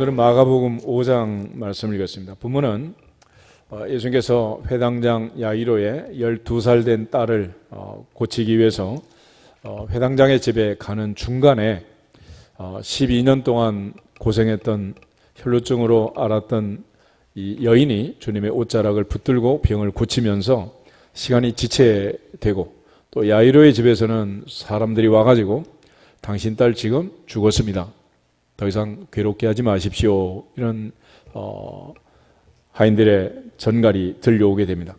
오늘은 마가복음 5장 말씀을 읽었습니다. 본문은 예수님께서 회당장 야이로의 12살 된 딸을 고치기 위해서 회당장의 집에 가는 중간에 12년 동안 고생했던 혈루증으로 앓았던 이 여인이 주님의 옷자락을 붙들고 병을 고치면서 시간이 지체되고, 또 야이로의 집에서는 사람들이 와가지고 당신 딸 지금 죽었습니다, 더 이상 괴롭게 하지 마십시오, 이런 하인들의 전갈이 들려오게 됩니다.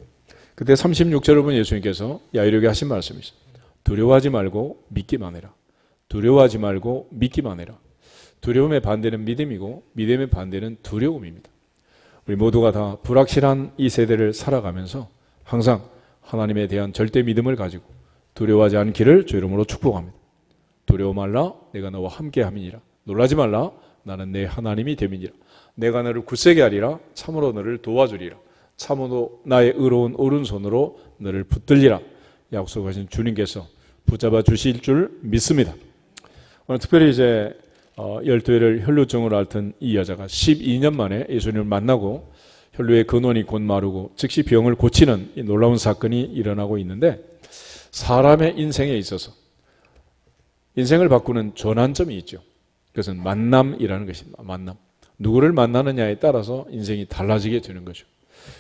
그때 36절을 본 예수님께서 야이로에게 하신 말씀이 있어요. 두려워하지 말고 믿기만 해라. 두려워하지 말고 믿기만 해라. 두려움의 반대는 믿음이고 믿음의 반대는 두려움입니다. 우리 모두가 다 불확실한 이 세대를 살아가면서 항상 하나님에 대한 절대 믿음을 가지고 두려워하지 않기를 주 이름으로 축복합니다. 두려워 말라, 내가 너와 함께 함이니라. 놀라지 말라, 나는 내 하나님이 됨이니라. 내가 너를 굳세게 하리라. 참으로 너를 도와주리라. 참으로 나의 의로운 오른손으로 너를 붙들리라. 약속하신 주님께서 붙잡아 주실 줄 믿습니다. 오늘 특별히 이제 12회를 혈루증으로 앓던 이 여자가 12년 만에 예수님을 만나고 혈루의 근원이 곧 마르고 즉시 병을 고치는 이 놀라운 사건이 일어나고 있는데, 사람의 인생에 있어서 인생을 바꾸는 전환점이 있죠. 그것은 만남이라는 것입니다. 만남. 누구를 만나느냐에 따라서 인생이 달라지게 되는 거죠.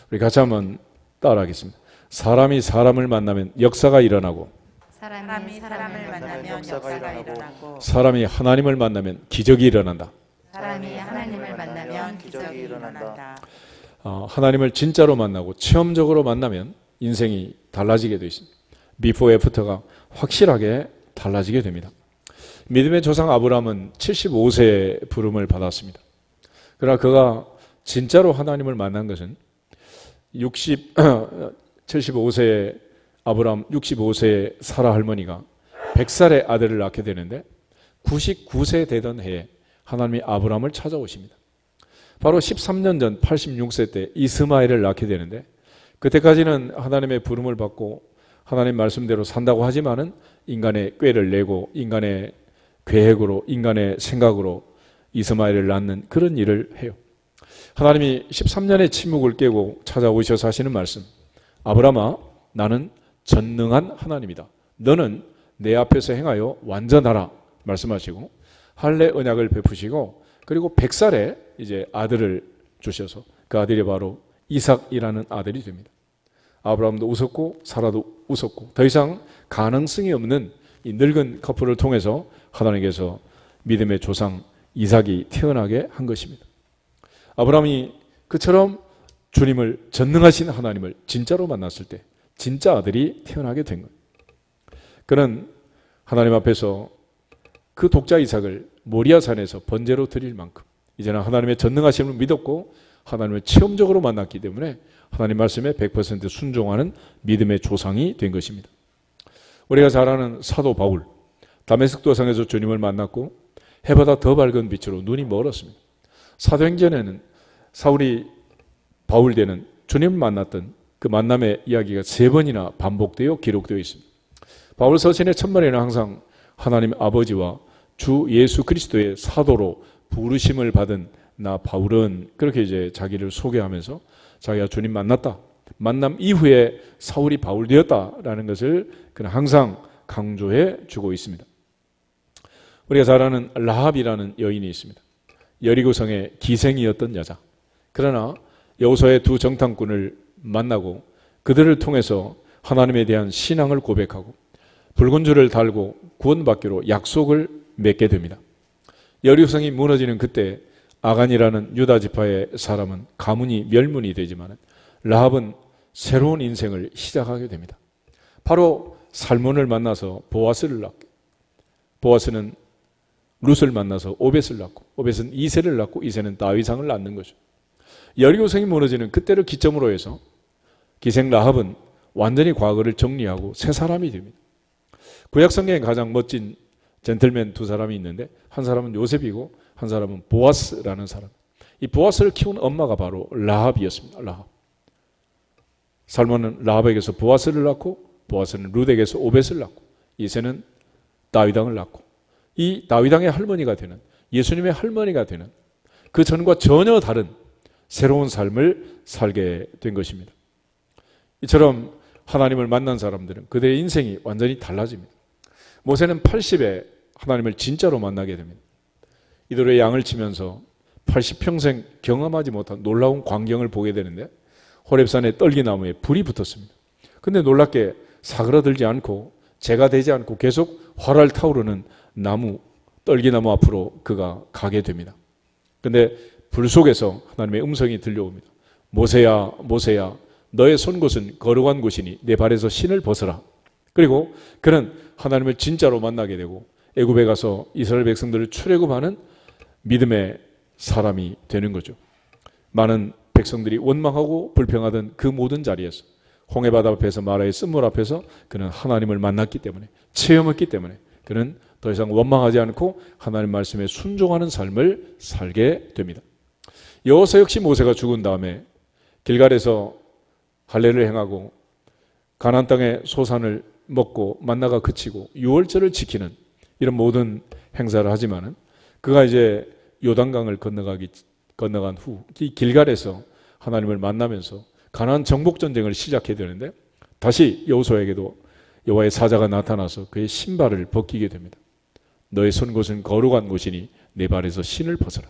우리 같이 한번 따라하겠습니다. 사람이 사람을 만나면 역사가 일어나고, 사람이 사람을 만나면 역사가 일어나고, 사람이 하나님을 만나면 기적이 일어난다. 사람이 하나님을 만나면 기적이 일어난다. 하나님을 진짜로 만나고 체험적으로 만나면 인생이 달라지게 되어 있습니다. 비포 애프터가 확실하게 달라지게 됩니다. 믿음의 조상 아브라함은 75세의 부름을 받았습니다. 그러나 그가 진짜로 하나님을 만난 것은 75세의 아브라함, 65세의 사라 할머니가 100살의 아들을 낳게 되는데 99세 되던 해에 하나님이 아브라함을 찾아오십니다. 바로 13년 전 86세 때 이스마엘을 낳게 되는데, 그때까지는 하나님의 부름을 받고 하나님 말씀대로 산다고 하지만은 인간의 꾀를 내고 인간의 계획으로, 인간의 생각으로 이스마엘을 낳는 그런 일을 해요. 하나님이 13년의 침묵을 깨고 찾아오셔서 하시는 말씀, 아브라함아, 나는 전능한 하나님이다. 너는 내 앞에서 행하여 완전하라 말씀하시고 할례 언약을 베푸시고, 그리고 100살에 이제 아들을 주셔서 그 아들이 바로 이삭이라는 아들이 됩니다. 아브라함도 웃었고 사라도 웃었고, 더 이상 가능성이 없는 이 늙은 커플을 통해서 하나님께서 믿음의 조상 이삭이 태어나게 한 것입니다. 아브라함이 그처럼 주님을, 전능하신 하나님을 진짜로 만났을 때 진짜 아들이 태어나게 된 거예요. 그는 하나님 앞에서 그 독자 이삭을 모리아산에서 번제로 드릴 만큼 이제는 하나님의 전능하심을 믿었고 하나님을 체험적으로 만났기 때문에 하나님 말씀에 100% 순종하는 믿음의 조상이 된 것입니다. 우리가 잘 아는 사도 바울, 다메섹 도상에서 주님을 만났고 해보다 더 밝은 빛으로 눈이 멀었습니다. 사도행전에는 사울이 바울 되는 주님을 만났던 그 만남의 이야기가 3번이나 반복되어 기록되어 있습니다. 바울 서신의 첫말에는 항상 하나님 아버지와 주 예수 그리스도의 사도로 부르심을 받은 나 바울은, 그렇게 이제 자기를 소개하면서 자기가 주님 만났다, 만남 이후에 사울이 바울 되었다라는 것을 그는 항상 강조해 주고 있습니다. 우리가 잘 아는 라합이라는 여인이 있습니다. 여리고성의 기생이었던 여자. 그러나 여호수아의 두 정탐꾼을 만나고 그들을 통해서 하나님에 대한 신앙을 고백하고 붉은 줄을 달고 구원받기로 약속을 맺게 됩니다. 여리고성이 무너지는 그때 아간이라는 유다 지파의 사람은 가문이 멸문이 되지만 라합은 새로운 인생을 시작하게 됩니다. 바로 살몬을 만나서 보아스를 낳고, 보아스는 룻을 만나서 오벳을 낳고, 오벳은 이새를 낳고, 이새는 다윗왕을 낳는 거죠. 여리고성이 무너지는 그때를 기점으로 해서 기생 라합은 완전히 과거를 정리하고 새 사람이 됩니다. 구약 성경에 가장 멋진 젠틀맨 두 사람이 있는데, 한 사람은 요셉이고 한 사람은 보아스라는 사람. 이 보아스를 키운 엄마가 바로 라합이었습니다. 라합. 살몬은 라합에게서 보아스를 낳고, 보아스는 룻에게서 오벳을 낳고, 이새는 다윗왕을 낳고, 이 다윗왕의 할머니가 되는, 예수님의 할머니가 되는 그 전과 전혀 다른 새로운 삶을 살게 된 것입니다. 이처럼 하나님을 만난 사람들은 그들의 인생이 완전히 달라집니다. 모세는 80에 하나님을 진짜로 만나게 됩니다. 이들의 양을 치면서 80평생 경험하지 못한 놀라운 광경을 보게 되는데 호렙산의 떨기나무에 불이 붙었습니다. 근데 놀랍게 사그라들지 않고 재가 되지 않고 계속 활활 타오르는 떨기나무 앞으로 그가 가게 됩니다. 근데 불 속에서 하나님의 음성이 들려옵니다. 모세야, 모세야, 너의 선 곳은 거룩한 곳이니 내 발에서 신을 벗어라. 그리고 그는 하나님을 진짜로 만나게 되고 애굽에 가서 이스라엘 백성들을 출애굽하는 믿음의 사람이 되는 거죠. 많은 백성들이 원망하고 불평하던 그 모든 자리에서 홍해바다 앞에서 마라의 쓴물 앞에서 그는 하나님을 만났기 때문에, 체험했기 때문에 그는 더 이상 원망하지 않고 하나님 말씀에 순종하는 삶을 살게 됩니다. 여호사 역시 모세가 죽은 다음에 길갈에서 할례를 행하고 가나안 땅의 소산을 먹고 만나가 그치고 유월절을 지키는 이런 모든 행사를 하지만은 그가 이제 요단강을 건너간 후 이 길갈에서 하나님을 만나면서 가나안 정복 전쟁을 시작해야 되는데 다시 여호수아에게도 여호와의 사자가 나타나서 그의 신발을 벗기게 됩니다. 너의 선 곳은 거룩한 곳이니 내 발에서 신을 벗어라.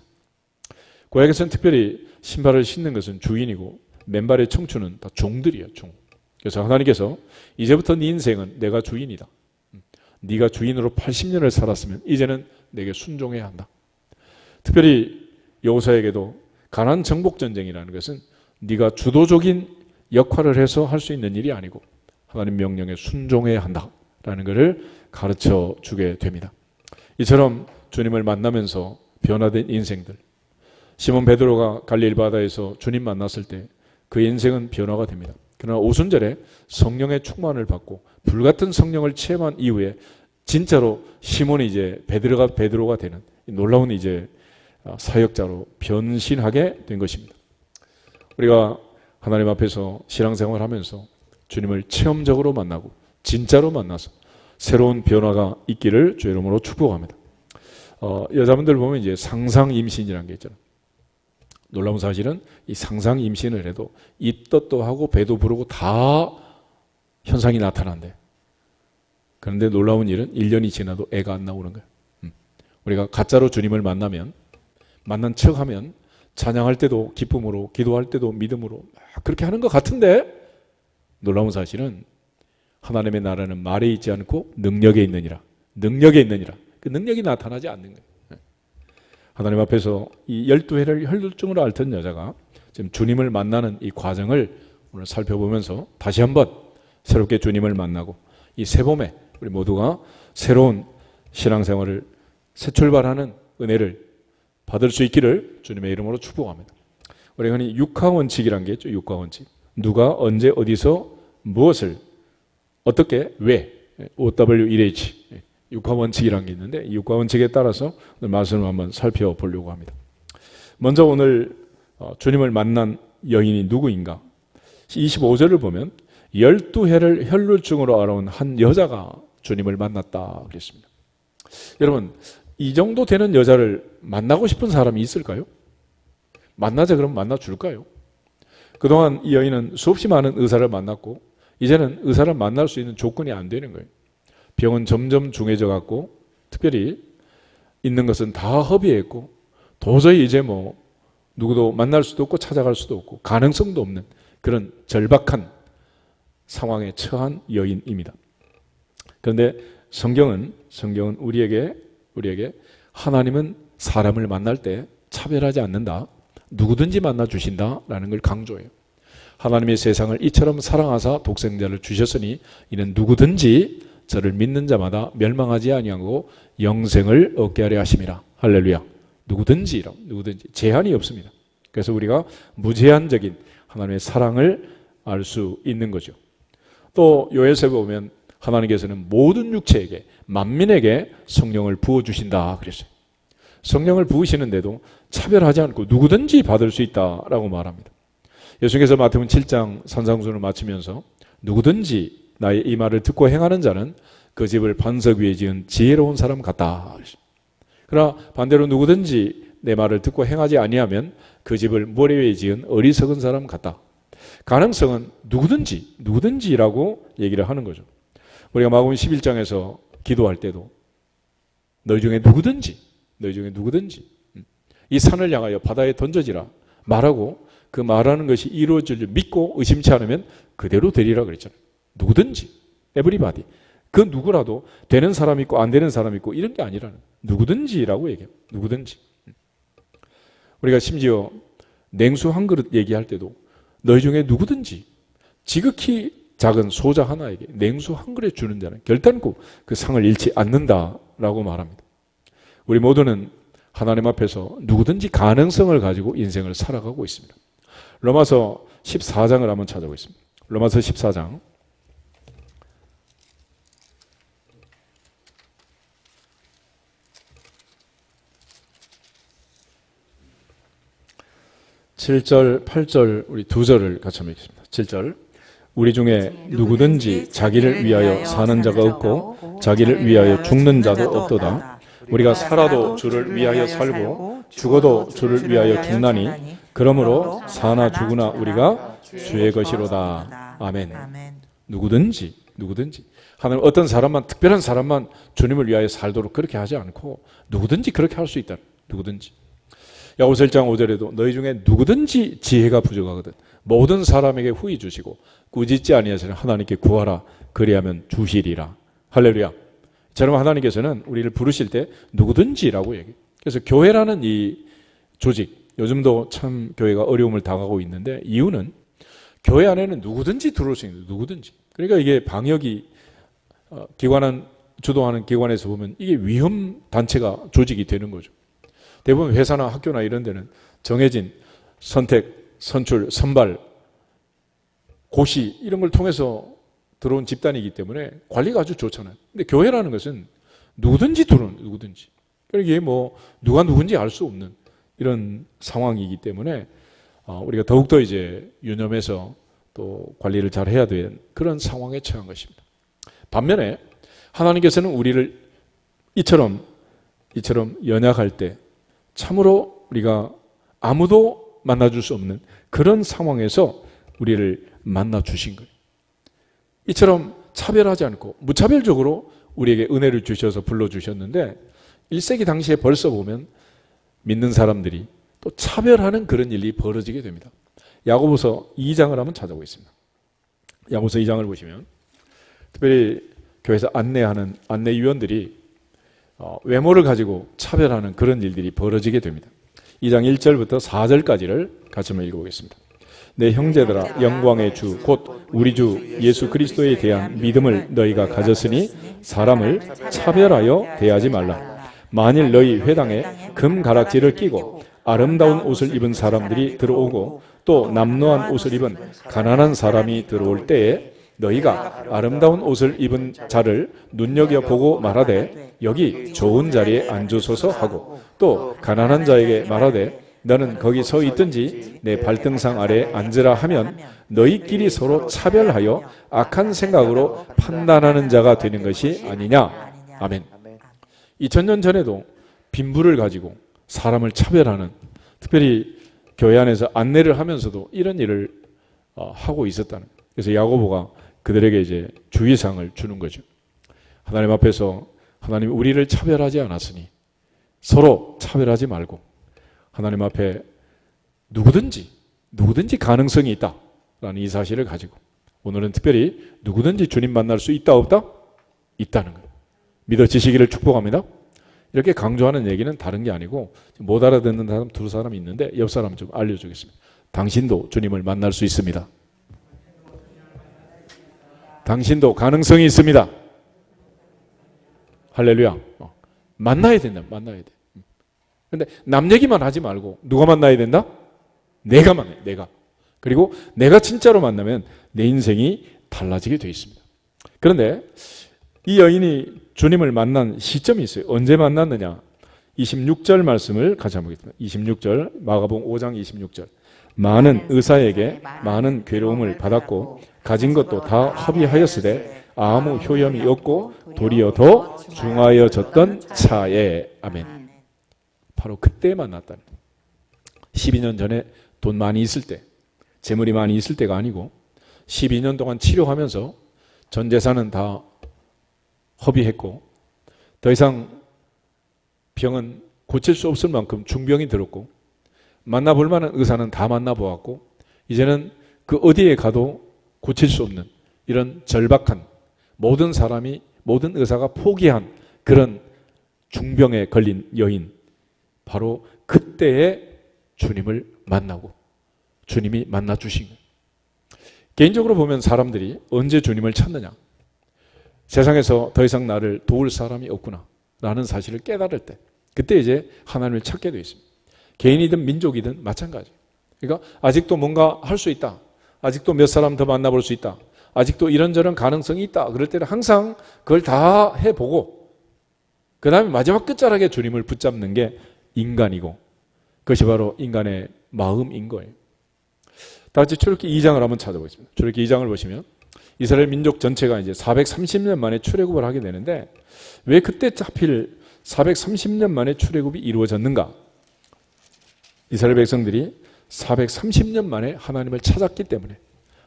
구약에서는 특별히 신발을 신는 것은 주인이고 맨발의 청춘은 다 종들이에요. 종. 그래서 하나님께서 이제부터 네 인생은 내가 주인이다. 네가 주인으로 80년을 살았으면 이제는 내게 순종해야 한다. 특별히 여호수아에게도 가나안 정복 전쟁이라는 것은 네가 주도적인 역할을 해서 할 수 있는 일이 아니고 하나님 명령에 순종해야 한다라는 것을 가르쳐 주게 됩니다. 이처럼 주님을 만나면서 변화된 인생들, 시몬 베드로가 갈릴리 바다에서 주님 만났을 때 그 인생은 변화가 됩니다. 그러나 오순절에 성령의 충만을 받고 불같은 성령을 체험한 이후에 진짜로 시몬이 이제 베드로가 되는 놀라운 이제 사역자로 변신하게 된 것입니다. 우리가 하나님 앞에서 신앙생활을 하면서 주님을 체험적으로 만나고 진짜로 만나서 새로운 변화가 있기를 주의 이름으로 축복합니다. 여자분들 보면 이제 상상 임신이라는 게 있잖아요. 놀라운 사실은 이 상상 임신을 해도 입덧도 하고 배도 부르고 다 현상이 나타난대. 그런데 놀라운 일은 1년이 지나도 애가 안 나오는 거예요. 우리가 가짜로 주님을 만나면 만난 척하면 찬양할 때도 기쁨으로 기도할 때도 믿음으로 그렇게 하는 것 같은데 놀라운 사실은 하나님의 나라는 말에 있지 않고 능력에 있느니라. 능력에 있느니라. 그 능력이 나타나지 않는 거예요. 하나님 앞에서 이 12회를 혈루증으로 앓던 여자가 지금 주님을 만나는 이 과정을 오늘 살펴보면서 다시 한번 새롭게 주님을 만나고 이 새봄에 우리 모두가 새로운 신앙생활을 새 출발하는 은혜를 받을 수 있기를 주님의 이름으로 축복합니다. 우리가 흔히 육하원칙이라는 게 있죠. 육하원칙. 누가 언제 어디서 무엇을 어떻게 왜 OWLH 육하원칙이라는 게 있는데 이 육하원칙에 따라서 오늘 말씀을 한번 살펴보려고 합니다. 먼저 오늘 주님을 만난 여인이 누구인가? 25절을 보면 12해를 혈루증으로 앓아온 한 여자가 주님을 만났다 그랬습니다. 여러분 이 정도 되는 여자를 만나고 싶은 사람이 있을까요? 만나자 그러면 만나줄까요? 그동안 이 여인은 수없이 많은 의사를 만났고 이제는 의사를 만날 수 있는 조건이 안 되는 거예요. 병은 점점 중해져 갖고 특별히 있는 것은 다 허비했고 도저히 이제 뭐 누구도 만날 수도 없고 찾아갈 수도 없고 가능성도 없는 그런 절박한 상황에 처한 여인입니다. 그런데 성경은 우리에게 하나님은 사람을 만날 때 차별하지 않는다. 누구든지 만나 주신다라는 걸 강조해요. 하나님의 세상을 이처럼 사랑하사 독생자를 주셨으니 이는 누구든지 저를 믿는 자마다 멸망하지 아니하고 영생을 얻게 하려 하심이라. 할렐루야. 누구든지 제한이 없습니다. 그래서 우리가 무제한적인 하나님의 사랑을 알 수 있는 거죠. 또 요엘서에 보면 하나님께서는 모든 육체에게 만민에게 성령을 부어주신다 그랬어요. 성령을 부으시는데도 차별하지 않고 누구든지 받을 수 있다라고 말합니다. 예수님께서 마태복음 7장 산상수훈을 마치면서 누구든지 나의 이 말을 듣고 행하는 자는 그 집을 반석 위에 지은 지혜로운 사람 같다. 그러나 반대로 누구든지 내 말을 듣고 행하지 아니하면 그 집을 모래 위에 지은 어리석은 사람 같다. 가능성은 누구든지라고 얘기를 하는 거죠. 우리가 마가복음 11장에서 기도할 때도 너희 중에 누구든지 이 산을 향하여 바다에 던져지라 말하고 그 말하는 것이 이루어질 줄 믿고 의심치 않으면 그대로 되리라 그랬잖아요. 누구든지, everybody. 그 누구라도 되는 사람 있고 안 되는 사람 있고 이런 게 아니라는 누구든지라고 얘기해요. 누구든지. 우리가 심지어 냉수 한 그릇 얘기할 때도 너희 중에 누구든지 지극히 작은 소자 하나에게 냉수 한 그릇 주는 자는 결단코 그 상을 잃지 않는다라고 말합니다. 우리 모두는 하나님 앞에서 누구든지 가능성을 가지고 인생을 살아가고 있습니다. 로마서 14장을 한번 찾아보겠습니다. 로마서 14장 7절, 8절 우리 두 절을 같이 한번 읽겠습니다. 7절 우리 중에 누구든지 자기를 위하여 사는 자가 없고 자기를 위하여 죽는 자도 없도다. 우리가 살아도 주를 위하여 살고 죽어도 주를 위하여 죽나니 그러므로 사나 죽으나 우리가 주의 것이로다. 아멘. 누구든지 하나님 어떤 사람만 특별한 사람만 주님을 위하여 살도록 그렇게 하지 않고 누구든지 그렇게 할 수 있다. 누구든지. 야고보서 1장 5절에도 너희 중에 누구든지 지혜가 부족하거든 모든 사람에게 후히 주시고 꾸짖지 아니하시는 하나님께 구하라 그리하면 주시리라. 할렐루야. 저는 하나님께서는 우리를 부르실 때 누구든지라고 얘기해요. 그래서 교회라는 이 조직 요즘도 참 교회가 어려움을 당하고 있는데 이유는 교회 안에는 누구든지 들어올 수 있는 누구든지. 그러니까 이게 방역이 주도하는 기관에서 보면 이게 위험 단체가 조직이 되는 거죠. 대부분 회사나 학교나 이런 데는 정해진 선택, 선출, 선발, 고시 이런 걸 통해서 들어온 집단이기 때문에 관리가 아주 좋잖아요. 근데 교회라는 것은 누구든지 들어오는 누구든지. 이게 뭐 누가 누군지 알 수 없는 이런 상황이기 때문에 우리가 더욱더 이제 유념해서 또 관리를 잘 해야 되는 그런 상황에 처한 것입니다. 반면에 하나님께서는 우리를 이처럼 연약할 때 참으로 우리가 아무도 만나줄 수 없는 그런 상황에서 우리를 만나주신 거예요. 이처럼 차별하지 않고 무차별적으로 우리에게 은혜를 주셔서 불러주셨는데 1세기 당시에 벌써 보면 믿는 사람들이 또 차별하는 그런 일이 벌어지게 됩니다. 야고보서 2장을 한번 찾아보겠습니다. 야고보서 2장을 보시면 특별히 교회에서 안내하는 안내위원들이 외모를 가지고 차별하는 그런 일들이 벌어지게 됩니다. 2장 1절부터 4절까지를 같이 한번 읽어보겠습니다. 내 형제들아 영광의 주 곧 우리 주 예수 그리스도에 대한 믿음을 너희가 가졌으니 사람을 차별하여 대하지 말라. 만일 너희 회당에 금 가락지를 끼고 아름다운 옷을 입은 사람들이 들어오고 또 남노한 옷을 입은 가난한 사람이 들어올 때에 너희가 아름다운 옷을 입은 자를 눈여겨보고 말하되 여기 좋은 자리에 앉으소서 하고 또 가난한 자에게 말하되 너는 거기 서 있든지 내 발등상 아래 앉으라 하면 너희끼리 서로 차별하여 악한 생각으로 판단하는 자가 되는 것이 아니냐. 아멘. 2000년 전에도 빈부를 가지고 사람을 차별하는 특별히 교회 안에서 안내를 하면서도 이런 일을 하고 있었다는 거예요. 그래서 야고보가 그들에게 이제 주의사항을 주는 거죠. 하나님 앞에서 하나님이 우리를 차별하지 않았으니 서로 차별하지 말고 하나님 앞에 누구든지 가능성이 있다라는 이 사실을 가지고 오늘은 특별히 누구든지 주님 만날 수 있다 없다? 있다는 거예요. 믿어지시기를 축복합니다. 이렇게 강조하는 얘기는 다른 게 아니고 못 알아듣는 사람 두 사람이 있는데 옆 사람 좀 알려주겠습니다. 당신도 주님을 만날 수 있습니다. 당신도 가능성이 있습니다. 할렐루야. 만나야 된다. 만나야 돼. 근데 남 얘기만 하지 말고 누가 만나야 된다? 내가 만나요. 내가. 그리고 내가 진짜로 만나면 내 인생이 달라지게 돼 있습니다. 그런데 이 여인이 주님을 만난 시점이 있어요. 언제 만났느냐? 26절 말씀을 같이 한번 보겠습니다. 26절 마가복음 5장 26절 많은 의사에게 많은 괴로움을 받았고 가진 것도 다 허비하였으되 아무 효염이 없고 도리어 더 중하여졌던 차에. 아멘. 바로 그때 만났다는 거예요. 12년 전에 돈 많이 있을 때, 재물이 많이 있을 때가 아니고 12년 동안 치료하면서 전 재산은 다 허비했고 더 이상 병은 고칠 수 없을 만큼 중병이 들었고 만나볼 만한 의사는 다 만나보았고 이제는 그 어디에 가도 고칠 수 없는 이런 절박한 모든 사람이 모든 의사가 포기한 그런 중병에 걸린 여인, 바로 그때에 주님을 만나고 주님이 만나 주신 거예요. 개인적으로 보면 사람들이 언제 주님을 찾느냐, 세상에서 더 이상 나를 도울 사람이 없구나 라는 사실을 깨달을 때, 그때 이제 하나님을 찾게 되어 있습니다. 개인이든 민족이든 마찬가지. 그러니까 아직도 뭔가 할 수 있다, 아직도 몇 사람 더 만나볼 수 있다, 아직도 이런저런 가능성이 있다, 그럴 때는 항상 그걸 다 해보고 그 다음에 마지막 끝자락에 주님을 붙잡는 게 인간이고, 그것이 바로 인간의 마음인 거예요. 다 같이 출애굽기 2장을 한번 찾아보겠습니다. 출애굽기 2장을 보시면 이스라엘 민족 전체가 이제 430년 만에 출애굽을 하게 되는데, 왜 그때 하필 430년 만에 출애굽이 이루어졌는가? 이스라엘 백성들이 430년 만에 하나님을 찾았기 때문에,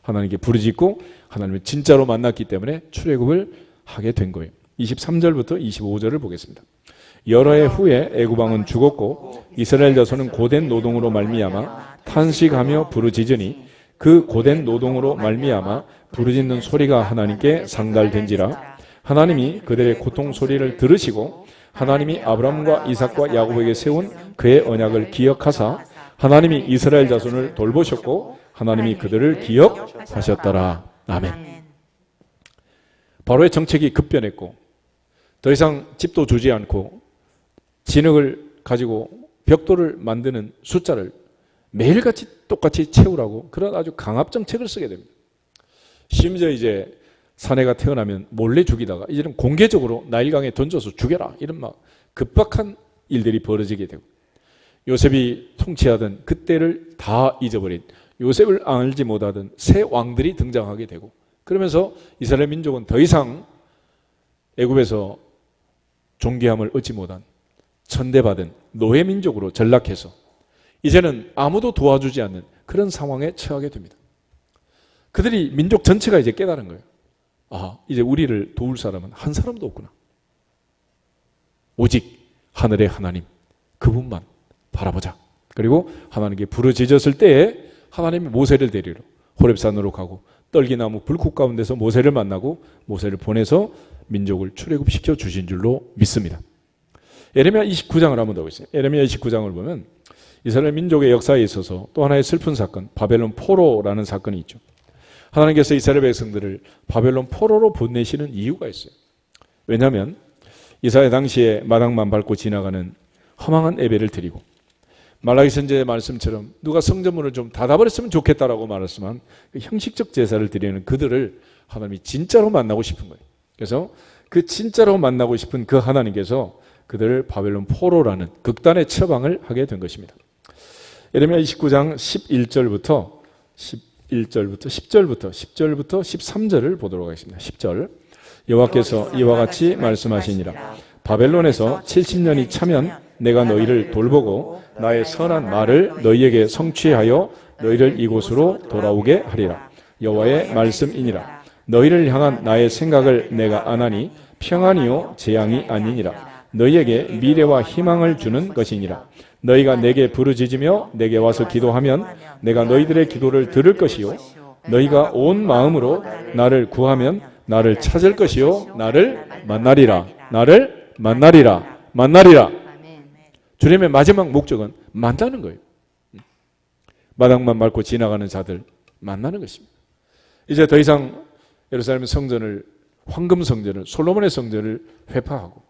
하나님께 부르짖고 하나님을 진짜로 만났기 때문에 출애굽을 하게 된 거예요. 23절부터 25절을 보겠습니다. 여러 해 후에 애굽 왕은 죽었고 이스라엘 자손은 고된 노동으로 말미암아 탄식하며 부르짖으니 그 고된 노동으로 말미암아 부르짖는 소리가 하나님께 상달된지라. 하나님이 그들의 고통 소리를 들으시고 하나님이 아브라함과 이삭과 야곱에게 세운 그의 언약을 기억하사 하나님이 이스라엘 자손을 돌보셨고 하나님이 그들을 기억하셨더라. 아멘. 바로의 정책이 급변했고 더 이상 집도 주지 않고 진흙을 가지고 벽돌을 만드는 숫자를 매일같이 똑같이 채우라고 그런 아주 강압 정책을 쓰게 됩니다. 심지어 이제 사내가 태어나면 몰래 죽이다가 이제는 공개적으로 나일강에 던져서 죽여라, 이런 막 급박한 일들이 벌어지게 되고, 요셉이 통치하던 그때를 다 잊어버린, 요셉을 알지 못하던 새 왕들이 등장하게 되고, 그러면서 이스라엘 민족은 더 이상 애굽에서 존귀함을 얻지 못한 천대받은 노예 민족으로 전락해서 이제는 아무도 도와주지 않는 그런 상황에 처하게 됩니다. 그들이, 민족 전체가 이제 깨달은 거예요. 아, 이제 우리를 도울 사람은 한 사람도 없구나. 오직 하늘의 하나님, 그분만 바라보자. 그리고 하나님께 부르짖었을 때에 하나님이 모세를 데리러 호렙산으로 가고 떨기나무 불꽃 가운데서 모세를 만나고 모세를 보내서 민족을 출애굽시켜 주신 줄로 믿습니다. 에레미야 29장을 한번 더 보겠습니다. 에레미야 29장을 보면 이스라엘 민족의 역사에 있어서 또 하나의 슬픈 사건, 바벨론 포로라는 사건이 있죠. 하나님께서 이스라엘 백성들을 바벨론 포로로 보내시는 이유가 있어요. 왜냐하면 이스라엘 당시에 마당만 밟고 지나가는 허망한 예배를 드리고, 말라기 선지자의 말씀처럼 누가 성전문을 좀 닫아버렸으면 좋겠다라고 말했지만 그 형식적 제사를 드리는 그들을 하나님이 진짜로 만나고 싶은 거예요. 그래서 그 진짜로 만나고 싶은 그 하나님께서 그들을 바벨론 포로라는 극단의 처방을 하게 된 것입니다. 예레미야 29장 11절부터 10절부터 13절을 보도록 하겠습니다. 10절, 여호와께서 이와 같이 말씀하시니라. 바벨론에서 70년이 차면 내가 너희를 돌보고 나의 선한 말을 너희에게 성취하여 너희를 이곳으로 돌아오게 하리라. 여호와의 말씀이니라. 너희를 향한 나의 생각을 내가 아나니 평안이요 재앙이 아니니라. 너희에게 미래와 희망을 주는 것이니라. 너희가 내게 부르짖으며 내게 와서 기도하면 내가 너희들의 기도를 들을 것이요 너희가 온 마음으로 나를 구하면 나를 찾을 것이요 나를 만나리라. 나를 만나리라. 주님의 마지막 목적은 만나는 거예요. 마당만 밟고 지나가는 자들 만나는 것입니다. 이제 더 이상 예루살렘 성전을, 황금 성전을, 솔로몬의 성전을 회파하고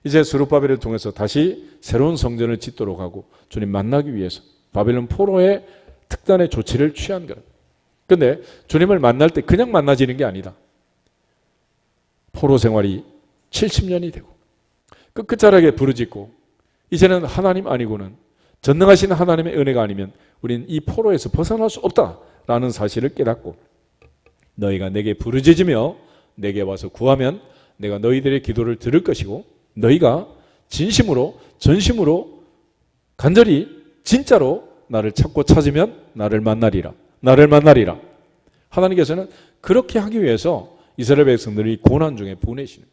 이제 스룹바벨을 통해서 다시 새로운 성전을 짓도록 하고 주님 만나기 위해서 바벨론 포로의 특단의 조치를 취한 거예요. 그런데 주님을 만날 때 그냥 만나지는 게 아니다. 포로 생활이 70년이 되고 끝자락에 부르짖고 이제는 하나님 아니고는, 전능하신 하나님의 은혜가 아니면 우리는 이 포로에서 벗어날 수 없다라는 사실을 깨닫고, 너희가 내게 부르짖으며 내게 와서 구하면 내가 너희들의 기도를 들을 것이고 너희가 진심으로 전심으로 간절히 진짜로 나를 찾고 찾으면 나를 만나리라. 나를 만나리라. 하나님께서는 그렇게 하기 위해서 이스라엘 백성들이 고난 중에 보내시는.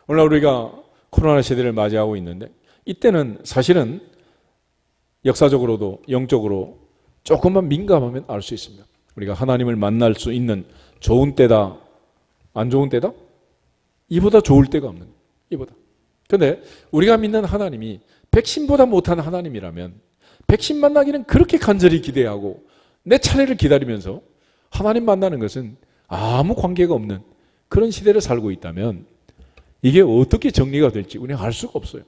오늘날 우리가 코로나 시대를 맞이하고 있는데 이때는 사실은 역사적으로도 영적으로 조금만 민감하면 알 수 있습니다. 우리가 하나님을 만날 수 있는 좋은 때다, 안 좋은 때다? 이보다 좋을 때가 없는 거예요. 이보다. 그런데 우리가 믿는 하나님이 백신보다 못한 하나님이라면 백신 만나기는 그렇게 간절히 기대하고 내 차례를 기다리면서 하나님 만나는 것은 아무 관계가 없는 그런 시대를 살고 있다면 이게 어떻게 정리가 될지 우리는 알 수가 없어요.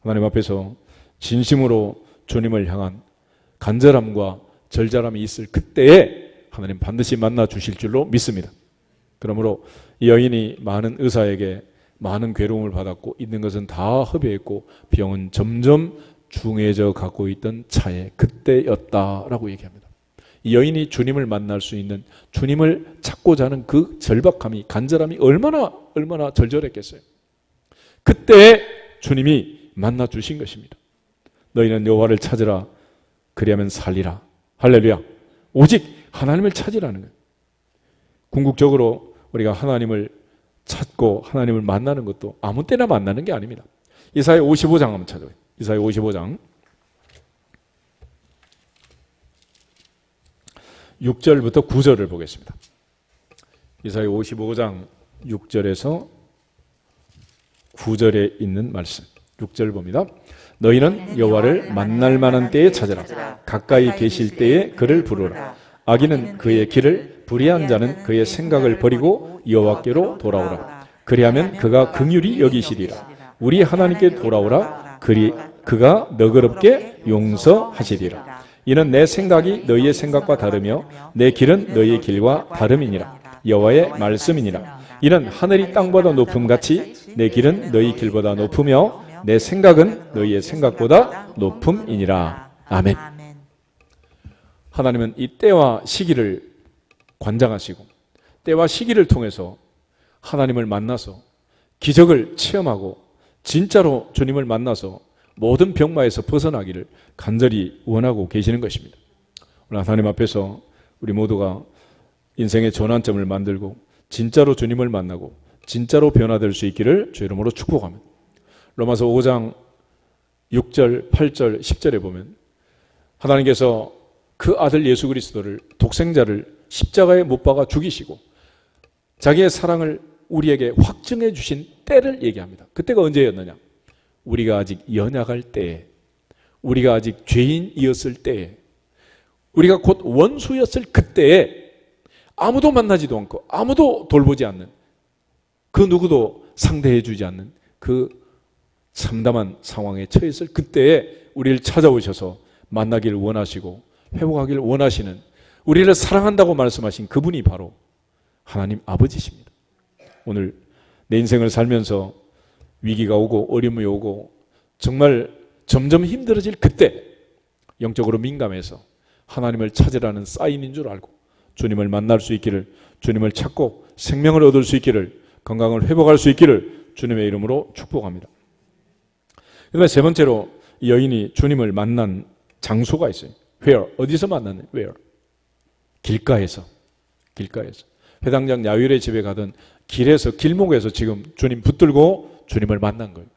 하나님 앞에서 진심으로 주님을 향한 간절함과 절절함이 있을 그때에 하나님 반드시 만나 주실 줄로 믿습니다. 그러므로 이 여인이 많은 의사에게 많은 괴로움을 받았고 있는 것은 다 허비했고 병은 점점 중해져 가고 있던 차에 그때였다라고 얘기합니다. 이 여인이 주님을 만날 수 있는, 주님을 찾고자 하는 그 절박함이, 간절함이 얼마나 절절했겠어요. 그때 주님이 만나 주신 것입니다. 너희는 여호와를 찾으라, 그리하면 살리라. 할렐루야. 오직 하나님을 찾으라는 거예요. 궁극적으로 우리가 하나님을 찾고 하나님을 만나는 것도 아무 때나 만나는 게 아닙니다. 이사야 55장 한번 찾아봐요. 이사야 55장 6절부터 9절을 보겠습니다. 이사야 55장 6절에서 9절에 있는 말씀. 6절 봅니다. 너희는 여호와를 만날 만한 때에 찾으라. 가까이 계실 때에 그를 부르라. 악인은 그의 길을, 불의한 자는 그의 생각을 버리고 여호와께로 돌아오라. 그리하면 그가 긍휼히 여기시리라. 우리 하나님께 돌아오라. 그가 너그럽게 용서하시리라. 이는 내 생각이 너희의 생각과 다르며 내 길은 너희의 길과 다름이니라. 여호와의 말씀이니라. 이는 하늘이 땅보다 높음같이 내 길은 너희 길보다 높으며 내 생각은 너희의 생각보다 높음이니라. 아멘. 하나님은 이 때와 시기를 관장하시고 때와 시기를 통해서 하나님을 만나서 기적을 체험하고 진짜로 주님을 만나서 모든 병마에서 벗어나기를 간절히 원하고 계시는 것입니다. 오늘 하나님 앞에서 우리 모두가 인생의 전환점을 만들고 진짜로 주님을 만나고 진짜로 변화될 수 있기를 주 이름으로 축복합니다. 로마서 5장 6절, 8절, 10절에 보면 하나님께서 그 아들 예수 그리스도를, 독생자를 십자가에 못 박아 죽이시고 자기의 사랑을 우리에게 확증해 주신 때를 얘기합니다. 그때가 언제였느냐? 우리가 아직 연약할 때에, 우리가 아직 죄인이었을 때에, 우리가 곧 원수였을 그때에 아무도 만나지도 않고 아무도 돌보지 않는, 그 누구도 상대해 주지 않는 그 참담한 상황에 처했을 그때에 우리를 찾아오셔서 만나기를 원하시고 회복하기를 원하시는, 우리를 사랑한다고 말씀하신 그분이 바로 하나님 아버지십니다. 오늘 내 인생을 살면서 위기가 오고 어려움이 오고 정말 점점 힘들어질 그때 영적으로 민감해서 하나님을 찾으라는 사인인 줄 알고 주님을 만날 수 있기를, 주님을 찾고 생명을 얻을 수 있기를, 건강을 회복할 수 있기를 주님의 이름으로 축복합니다. 그다음에 세 번째로 이 여인이 주님을 만난 장소가 있어요. Where? 어디서 만났냐? Where? 길가에서. 회당장 야율의 집에 가던 길에서, 길목에서 지금 주님 붙들고 주님을 만난 거예요.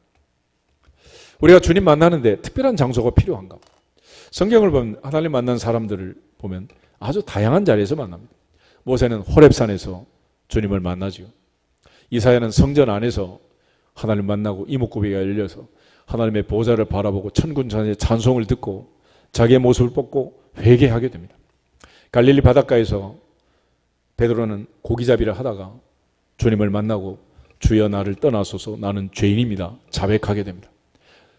우리가 주님 만나는데 특별한 장소가 필요한가? 성경을 보면 하나님 만난 사람들을 보면 아주 다양한 자리에서 만납니다. 모세는 호렙산에서 주님을 만나죠. 이사야는 성전 안에서 하나님 만나고 이목구비가 열려서 하나님의 보좌를 바라보고 천군천사의 찬송을 듣고 자기의 모습을 벗고 회개하게 됩니다. 갈릴리 바닷가에서 베드로는 고기잡이를 하다가 주님을 만나고 주여 나를 떠나소서 나는 죄인입니다 자백하게 됩니다.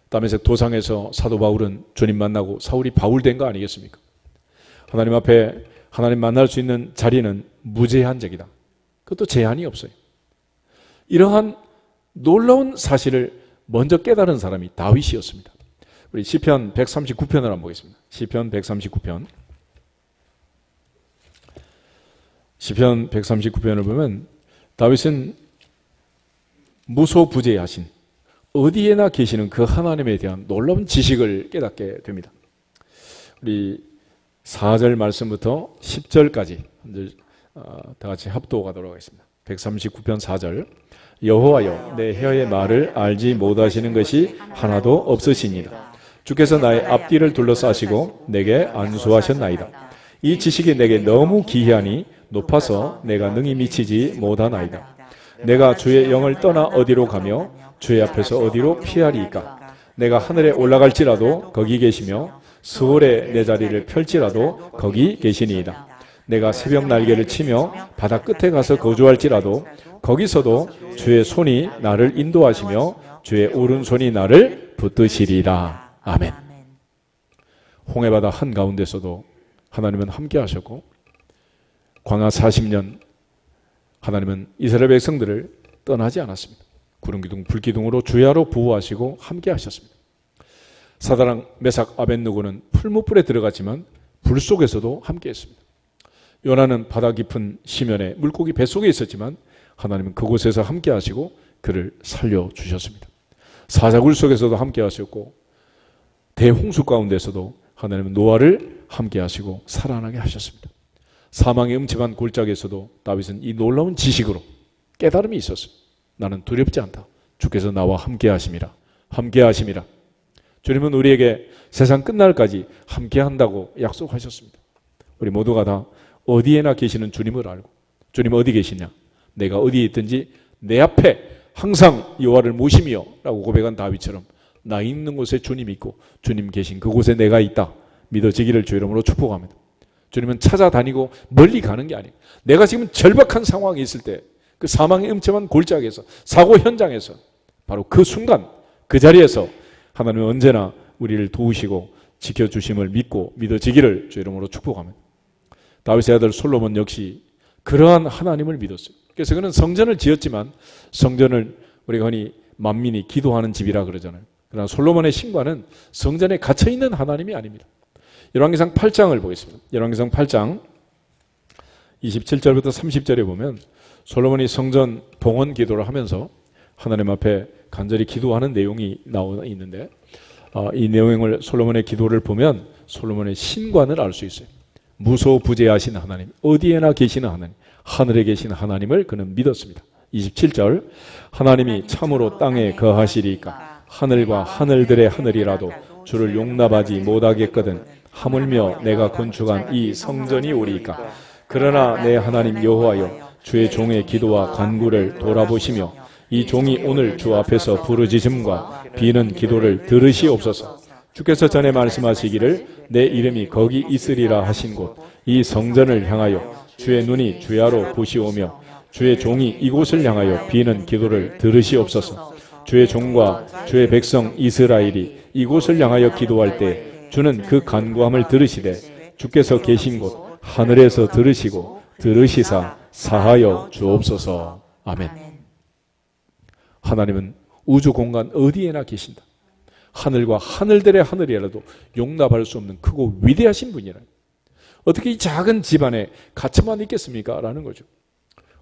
다메섹 도상에서 사도 바울은 주님 만나고 사울이 바울 된 거 아니겠습니까? 하나님 앞에 하나님 만날 수 있는 자리는 무제한적이다. 그것도 제한이 없어요. 이러한 놀라운 사실을 먼저 깨달은 사람이 다윗이었습니다. 우리 시편 139편을 한번 보겠습니다. 시편 139편. 시편 139편을 보면 다윗은 무소부재하신 어디에나 계시는 그 하나님에 대한 놀라운 지식을 깨닫게 됩니다. 우리 4절 말씀부터 10절까지 다 같이 합독하도록 하겠습니다. 139편 4절. 여호와여, 내 혀의 말을 알지 못하시는 것이 하나도 없으시니라. 주께서 나의 앞뒤를 둘러싸시고 내게 안수하셨나이다. 이 지식이 내게 너무 기이하니 높아서 내가 능히 미치지 못하나이다. 내가 주의 영을 떠나 어디로 가며 주의 앞에서 어디로 피하리이까. 내가 하늘에 올라갈지라도 거기 계시며 스월에 내 자리를 펼지라도 거기 계시니이다. 내가 새벽 날개를 치며 바다 끝에 가서 거주할지라도 거기서도 주의 손이 나를 인도하시며 주의 오른손이 나를 붙드시리라. 아멘. 홍해바다 한가운데서도 하나님은 함께 하셨고, 광야 40년 하나님은 이스라엘 백성들을 떠나지 않았습니다. 구름기둥 불기둥으로 주야로 보호하시고 함께 하셨습니다. 사드락 메삭 아벳느고는 풀무불에 들어갔지만 불 속에서도 함께 했습니다. 요나는 바다 깊은 시면에 물고기 뱃속에 있었지만 하나님은 그곳에서 함께 하시고 그를 살려주셨습니다. 사자굴 속에서도 함께 하셨고 대홍수 가운데서도 하나님은 노아를 함께 하시고 살아나게 하셨습니다. 사망의 음침한 골짜기에서도 다윗은 이 놀라운 지식으로 깨달음이 있었어요. 나는 두렵지 않다. 주께서 나와 함께 하심이라. 함께 하심이라. 주님은 우리에게 세상 끝날까지 함께 한다고 약속하셨습니다. 우리 모두가 다 어디에나 계시는 주님을 알고, 주님 어디 계시냐? 내가 어디에 있든지 내 앞에 항상 여호와를 모시며 라고 고백한 다윗처럼 나 있는 곳에 주님이 있고 주님 계신 그곳에 내가 있다 믿어지기를 주 이름으로 축복합니다. 주님은 찾아다니고 멀리 가는 게 아니에요. 내가 지금 절박한 상황에 있을 때 그 사망의 음침한 골짜기에서, 사고 현장에서, 바로 그 순간 그 자리에서 하나님은 언제나 우리를 도우시고 지켜주심을 믿고 믿어지기를 주 이름으로 축복합니다. 다윗의 아들 솔로몬 역시 그러한 하나님을 믿었어요. 그래서 그는 성전을 지었지만 성전을 우리가 흔히 만민이 기도하는 집이라 그러잖아요. 그러나 솔로몬의 신과는 성전에 갇혀있는 하나님이 아닙니다. 열왕기상 8장을 보겠습니다. 열왕기상 8장 27절부터 30절에 보면 솔로몬이 성전 봉헌 기도를 하면서 하나님 앞에 간절히 기도하는 내용이 나와 있는데, 이 내용을 솔로몬의 기도를 보면 솔로몬의 신관을 알 수 있어요. 무소부재하신 하나님, 어디에나 계시는 하나님, 하늘에 계신 하나님을 그는 믿었습니다. 27절, 하나님이 참으로 땅에 거하시리이까 하늘과 하늘들의 하늘이라도 주를 용납하지 못하겠거든 하물며 내가 건축한 이 성전이 오리이까. 그러나 내 하나님 여호와여, 주의 종의 기도와 간구를 돌아보시며 이 종이 오늘 주 앞에서 부르짖음과 비는 기도를 들으시옵소서. 주께서 전에 말씀하시기를 내 이름이 거기 있으리라 하신 곳 이 성전을 향하여 주의 눈이 주야로 보시오며 주의 종이 이곳을 향하여 비는 기도를 들으시옵소서. 주의 종과 주의 백성 이스라엘이 이곳을 향하여 기도할 때 주는 그 간구함을 들으시되 주께서 계신 곳 하늘에서 들으시고 들으시사 사하여 주옵소서. 아멘. 하나님은 우주 공간 어디에나 계신다. 하늘과 하늘들의 하늘이라도 용납할 수 없는 크고 위대하신 분이라. 어떻게 이 작은 집안에 갇혀만 있겠습니까? 라는 거죠.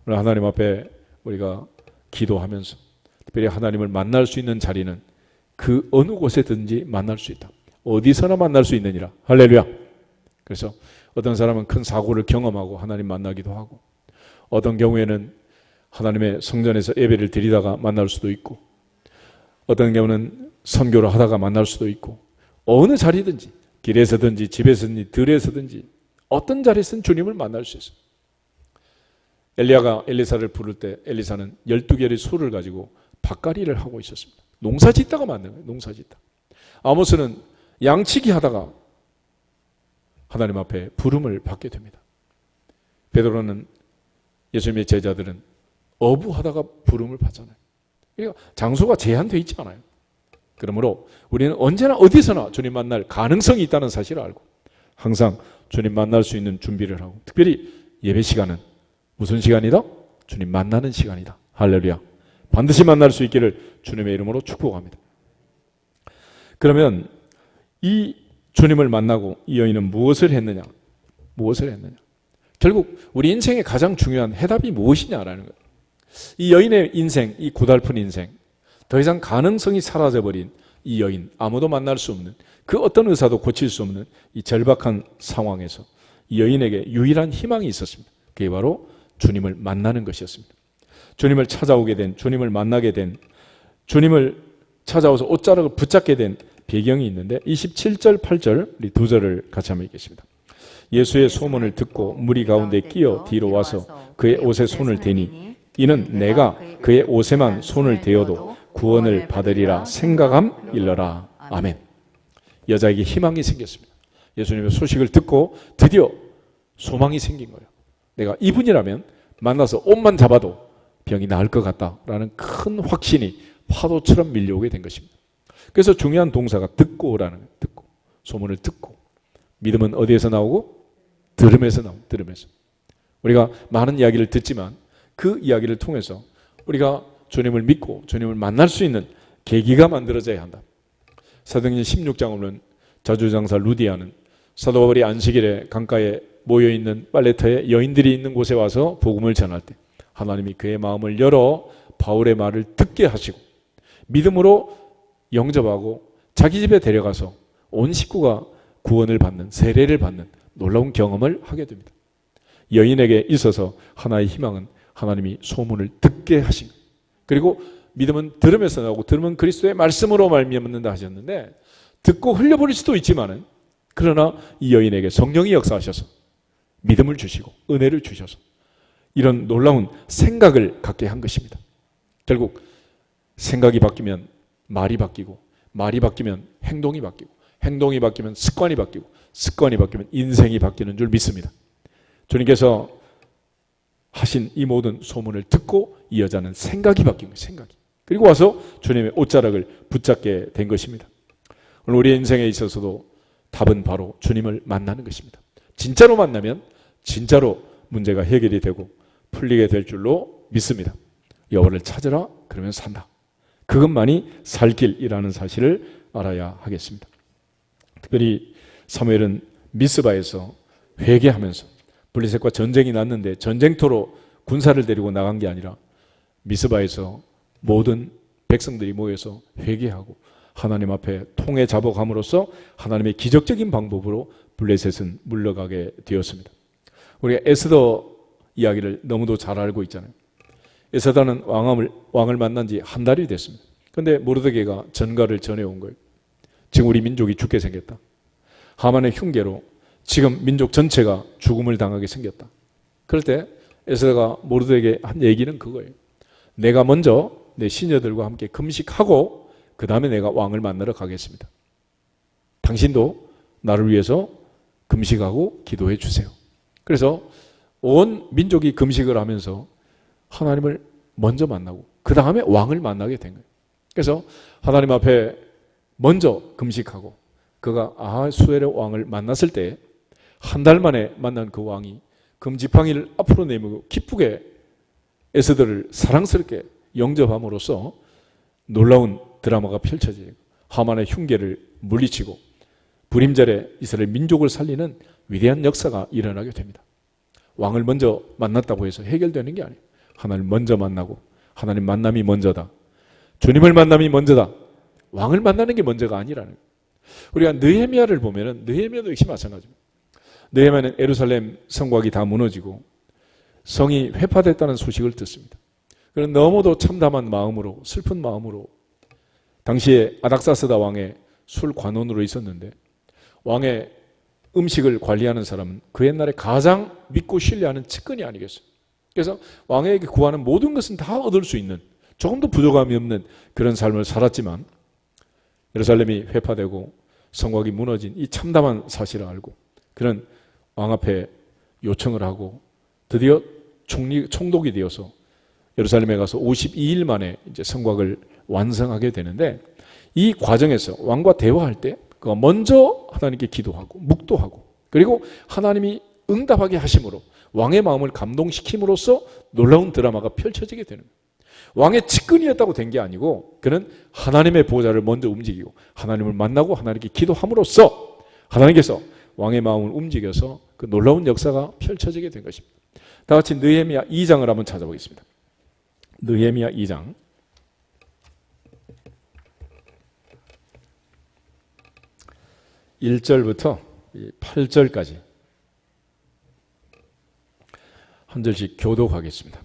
오늘 하나님 앞에 우리가 기도하면서 특별히 하나님을 만날 수 있는 자리는 그 어느 곳에든지 만날 수 있다. 어디서나 만날 수 있느니라. 할렐루야. 그래서 어떤 사람은 큰 사고를 경험하고 하나님 만나기도 하고, 어떤 경우에는 하나님의 성전에서 예배를 드리다가 만날 수도 있고, 어떤 경우는 선교를 하다가 만날 수도 있고, 어느 자리든지 길에서든지 집에서든지 들에서든지 어떤 자리에서든 주님을 만날 수 있어요. 엘리야가 엘리사를 부를 때 엘리사는 12개의 소를 가지고 밭갈이를 하고 있었습니다. 농사 짓다가 만난 거예요. 농사 짓다. 아모스는 양치기 하다가 하나님 앞에 부름을 받게 됩니다. 베드로는 예수님의 제자들은 어부하다가 부름을 받잖아요. 그러니까 장소가 제한되어 있지 않아요. 그러므로 우리는 언제나 어디서나 주님 만날 가능성이 있다는 사실을 알고 항상 주님 만날 수 있는 준비를 하고, 특별히 예배 시간은 무슨 시간이다? 주님 만나는 시간이다. 할렐루야. 반드시 만날 수 있기를 주님의 이름으로 축복합니다. 그러면 이 주님을 만나고 이 여인은 무엇을 했느냐? 무엇을 했느냐? 결국 우리 인생의 가장 중요한 해답이 무엇이냐라는 거예요. 이 여인의 인생, 이 고달픈 인생, 더 이상 가능성이 사라져버린 이 여인, 아무도 만날 수 없는, 그 어떤 의사도 고칠 수 없는 이 절박한 상황에서 이 여인에게 유일한 희망이 있었습니다. 그게 바로 주님을 만나는 것이었습니다. 주님을 찾아오게 된, 주님을 만나게 된, 주님을 찾아와서 옷자락을 붙잡게 된 배경이 있는데 27절, 8절 우리 두 절을 같이 한번 읽겠습니다. 예수의 소문을 듣고 무리 가운데 끼어 뒤로 와서 그의 옷에 손을 대니 이는 내가 그의 옷에만 손을 대어도 구원을 받으리라 생각함 일러라. 아멘. 여자에게 희망이 생겼습니다. 예수님의 소식을 듣고 드디어 소망이 생긴 거예요. 내가 이분이라면 만나서 옷만 잡아도 병이 나을 것 같다라는 큰 확신이 파도처럼 밀려오게 된 것입니다. 그래서 중요한 동사가 듣고라는 거예요. 듣고. 소문을 듣고. 믿음은 어디에서 나오고? 들음에서 나오고. 들음에서. 우리가 많은 이야기를 듣지만 그 이야기를 통해서 우리가 주님을 믿고 주님을 만날 수 있는 계기가 만들어져야 한다. 사도행전 16장을 보면 자주장사 루디아는 사도 바울이 안식일에 강가에 모여있는 빨래터에 여인들이 있는 곳에 와서 복음을 전할 때 하나님이 그의 마음을 열어 바울의 말을 듣게 하시고 믿음으로 영접하고 자기 집에 데려가서 온 식구가 구원을 받는, 세례를 받는 놀라운 경험을 하게 됩니다. 여인에게 있어서 하나의 희망은 하나님이 소문을 듣게 하신 거예요. 그리고 믿음은 들음에서 나오고 들음은 그리스도의 말씀으로 말미암는다 하셨는데 듣고 흘려버릴 수도 있지만은 그러나 이 여인에게 성령이 역사하셔서 믿음을 주시고 은혜를 주셔서 이런 놀라운 생각을 갖게 한 것입니다. 결국 생각이 바뀌면 말이 바뀌고 말이 바뀌면 행동이 바뀌고 행동이 바뀌면 습관이 바뀌고 습관이 바뀌면 인생이 바뀌는 줄 믿습니다. 주님께서 하신 이 모든 소문을 듣고 이 여자는 생각이 바뀐 거예요. 생각이. 그리고 와서 주님의 옷자락을 붙잡게 된 것입니다. 오늘 우리의 인생에 있어서도 답은 바로 주님을 만나는 것입니다. 진짜로 만나면 진짜로 문제가 해결이 되고 풀리게 될 줄로 믿습니다. 여호와를 찾으라 그러면 산다. 그것만이 살 길이라는 사실을 알아야 하겠습니다. 특별히 사무엘은 미스바에서 회개하면서 블레셋과 전쟁이 났는데 전쟁터로 군사를 데리고 나간 게 아니라 미스바에서 모든 백성들이 모여서 회개하고 하나님 앞에 통에 잡아감으로써 하나님의 기적적인 방법으로 블레셋은 물러가게 되었습니다. 우리가 에스더 이야기를 너무도 잘 알고 있잖아요. 에스더는 왕을 만난 지 한 달이 됐습니다. 그런데 모르드게가 전가를 전해온 거예요. 지금 우리 민족이 죽게 생겼다. 하만의 흉계로 지금 민족 전체가 죽음을 당하게 생겼다. 그럴 때 에스더가 모르드게에게 한 얘기는 그거예요. 내가 먼저 내 시녀들과 함께 금식하고 그 다음에 내가 왕을 만나러 가겠습니다. 당신도 나를 위해서 금식하고 기도해 주세요. 그래서 온 민족이 금식을 하면서 하나님을 먼저 만나고 그 다음에 왕을 만나게 된 거예요. 그래서 하나님 앞에 먼저 금식하고 그가 아하수엘의 왕을 만났을 때 한 달 만에 만난 그 왕이 금지팡이를 앞으로 내밀고 기쁘게 에스더를 사랑스럽게 영접함으로써 놀라운 드라마가 펼쳐지고 하만의 흉계를 물리치고 불임절에 이스라엘 민족을 살리는 위대한 역사가 일어나게 됩니다. 왕을 먼저 만났다고 해서 해결되는 게 아니에요. 하나님 먼저 만나고 하나님 만남이 먼저다. 주님을 만남이 먼저다. 왕을 만나는 게 먼저가 아니라는 거예요. 우리가 느헤미야를 보면은 느헤미야도 역시 마찬가지입니다. 느헤미야는 예루살렘 성곽이 다 무너지고 성이 회파됐다는 소식을 듣습니다. 그는 너무도 참담한 마음으로 슬픈 마음으로 당시에 아닥사스다 왕의 술 관원으로 있었는데 왕의 음식을 관리하는 사람은 그 옛날에 가장 믿고 신뢰하는 측근이 아니겠어요. 그래서 왕에게 구하는 모든 것은 다 얻을 수 있는 조금도 부족함이 없는 그런 삶을 살았지만 예루살렘이 회파되고 성곽이 무너진 이 참담한 사실을 알고 그는 왕 앞에 요청을 하고 드디어 총독이 되어서 예루살렘에 가서 52일 만에 이제 성곽을 완성하게 되는데 이 과정에서 왕과 대화할 때 그가 먼저 하나님께 기도하고 묵도하고 그리고 하나님이 응답하게 하심으로 왕의 마음을 감동시킴으로써 놀라운 드라마가 펼쳐지게 되는 거예요. 왕의 측근이었다고 된 게 아니고 그는 하나님의 보좌를 먼저 움직이고 하나님을 만나고 하나님께 기도함으로써 하나님께서 왕의 마음을 움직여서 그 놀라운 역사가 펼쳐지게 된 것입니다. 다 같이 느헤미야 2장을 한번 찾아보겠습니다. 느헤미야 2장 1절부터 8절까지 한 절씩 교독하겠습니다.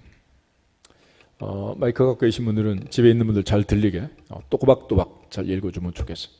마이크 갖고 계신 분들은 집에 있는 분들 잘 들리게 또박또박 잘 읽어주면 좋겠어요.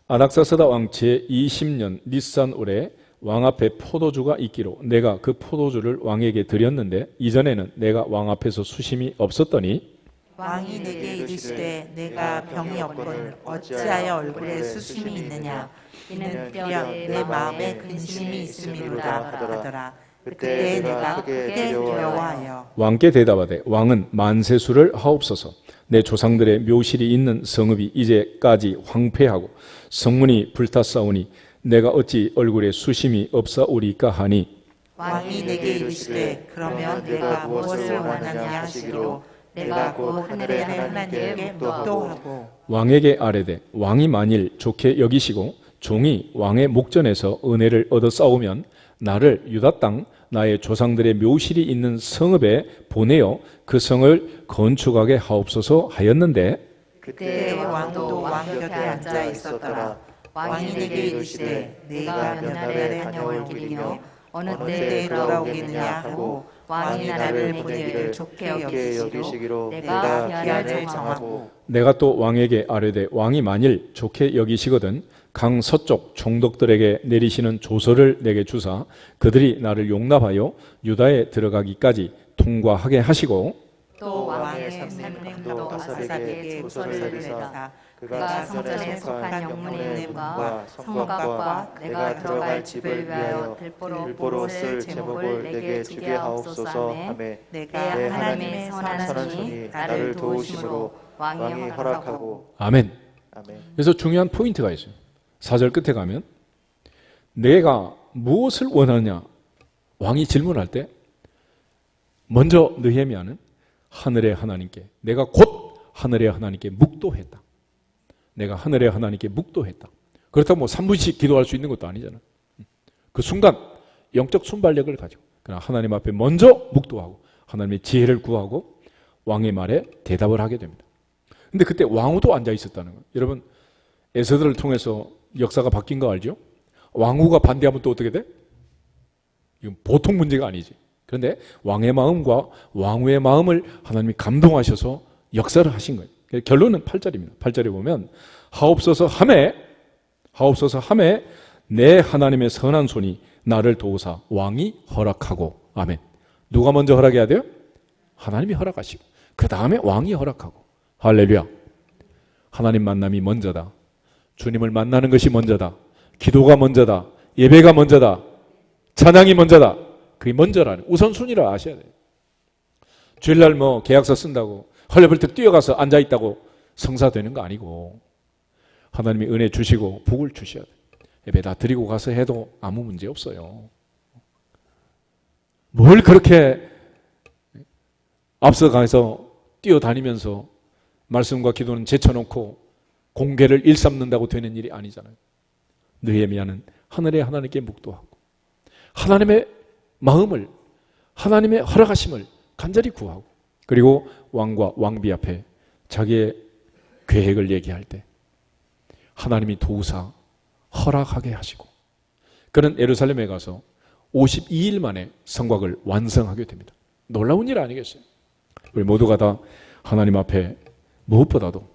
아닥사스다 왕 제20년 니산 올해 왕 앞에 포도주가 있기로 내가 그 포도주를 왕에게 드렸는데 이전에는 내가 왕 앞에서 수심이 없었더니 왕이 내게 이르시되 내가 병이 없거늘 어찌하여 얼굴에 수심이 있느냐 이는 뼈에 내 마음에 근심이 있음이로다 하더라. 그때 내가 크게 두려워하여 왕께 대답하되 왕은 만세수를 하옵소서. 내 조상들의 묘실이 있는 성읍이 이제까지 황폐하고 성문이 불탔사오니 내가 어찌 얼굴에 수심이 없사오리까 하니 왕이 내게 이르시되 그러면 내가 무엇을 원하냐 하시기로 내가 곧 하늘의 하나님께 묵도하고 왕에게 아뢰되 왕이 만일 좋게 여기시고 종이 왕의 목전에서 은혜를 얻어 싸우면 나를 유다 땅 나의 조상들의 묘실이 있는 성읍에 보내어 그 성을 건축하게 하옵소서 하였는데 그때 왕도 왕 곁에 앉아 있었더라. 왕이 내게 이르시되 내가 몇 날에 다녀올 길이며 어느 때에 돌아오겠느냐 하고 왕이 나를 보내기를 좋게 여기시기로 내가 기한을 정하고 내가 또 왕에게 아뢰되 왕이 만일 좋게 여기시거든 강 서쪽 총독들에게 내리시는 조서를 내게 주사 그들이 나를 용납하여 유다에 들어가기까지 통과하게 하시고 또 왕의 선생님도 아사에게 조서를 내사 그가 성전에 속한 영문의 문과 성곽과 내가 들어갈 집을 위하여 들보로 쓸 제목을 내게 주게 하옵소서 하매 내가 하나님의 선한 손이 나를 도우심으로 왕이 허락하고 아멘. 그래서 중요한 포인트가 있어요. 4절 끝에 가면 내가 무엇을 원하냐 왕이 질문할 때 먼저 느헤미야는 하늘의 하나님께 내가 곧 하늘의 하나님께 묵도했다. 내가 하늘의 하나님께 묵도했다. 그렇다고 뭐 3분씩 기도할 수 있는 것도 아니잖아. 그 순간 영적 순발력을 가지고 그냥 하나님 앞에 먼저 묵도하고 하나님의 지혜를 구하고 왕의 말에 대답을 하게 됩니다. 근데 그때 왕후도 앉아 있었다는 거예요. 여러분 에스더를 통해서 역사가 바뀐 거 알죠? 왕후가 반대하면 또 어떻게 돼? 이건 보통 문제가 아니지. 그런데 왕의 마음과 왕후의 마음을 하나님이 감동하셔서 역사를 하신 거예요. 결론은 8절입니다. 8절에 보면 하옵소서 하매 내 하나님의 선한 손이 나를 도우사 왕이 허락하고 아멘. 누가 먼저 허락해야 돼요? 하나님이 허락하시고 그 다음에 왕이 허락하고 할렐루야. 하나님 만남이 먼저다. 주님을 만나는 것이 먼저다. 기도가 먼저다. 예배가 먼저다. 찬양이 먼저다. 그게 먼저라는 우선순위를 아셔야 돼요. 주일날 뭐 계약서 쓴다고 헐레벌떡 뛰어가서 앉아있다고 성사되는 거 아니고 하나님이 은혜 주시고 복을 주셔야 돼요. 예배 다 드리고 가서 해도 아무 문제 없어요. 뭘 그렇게 앞서가서 뛰어다니면서 말씀과 기도는 제쳐놓고 공개를 일삼는다고 되는 일이 아니잖아요. 느헤미야는 하늘의 하나님께 묵도하고 하나님의 마음을 하나님의 허락하심을 간절히 구하고 그리고 왕과 왕비 앞에 자기의 계획을 얘기할 때 하나님이 도우사 허락하게 하시고 그는 예루살렘에 가서 52일 만에 성곽을 완성하게 됩니다. 놀라운 일 아니겠어요? 우리 모두가 다 하나님 앞에 무엇보다도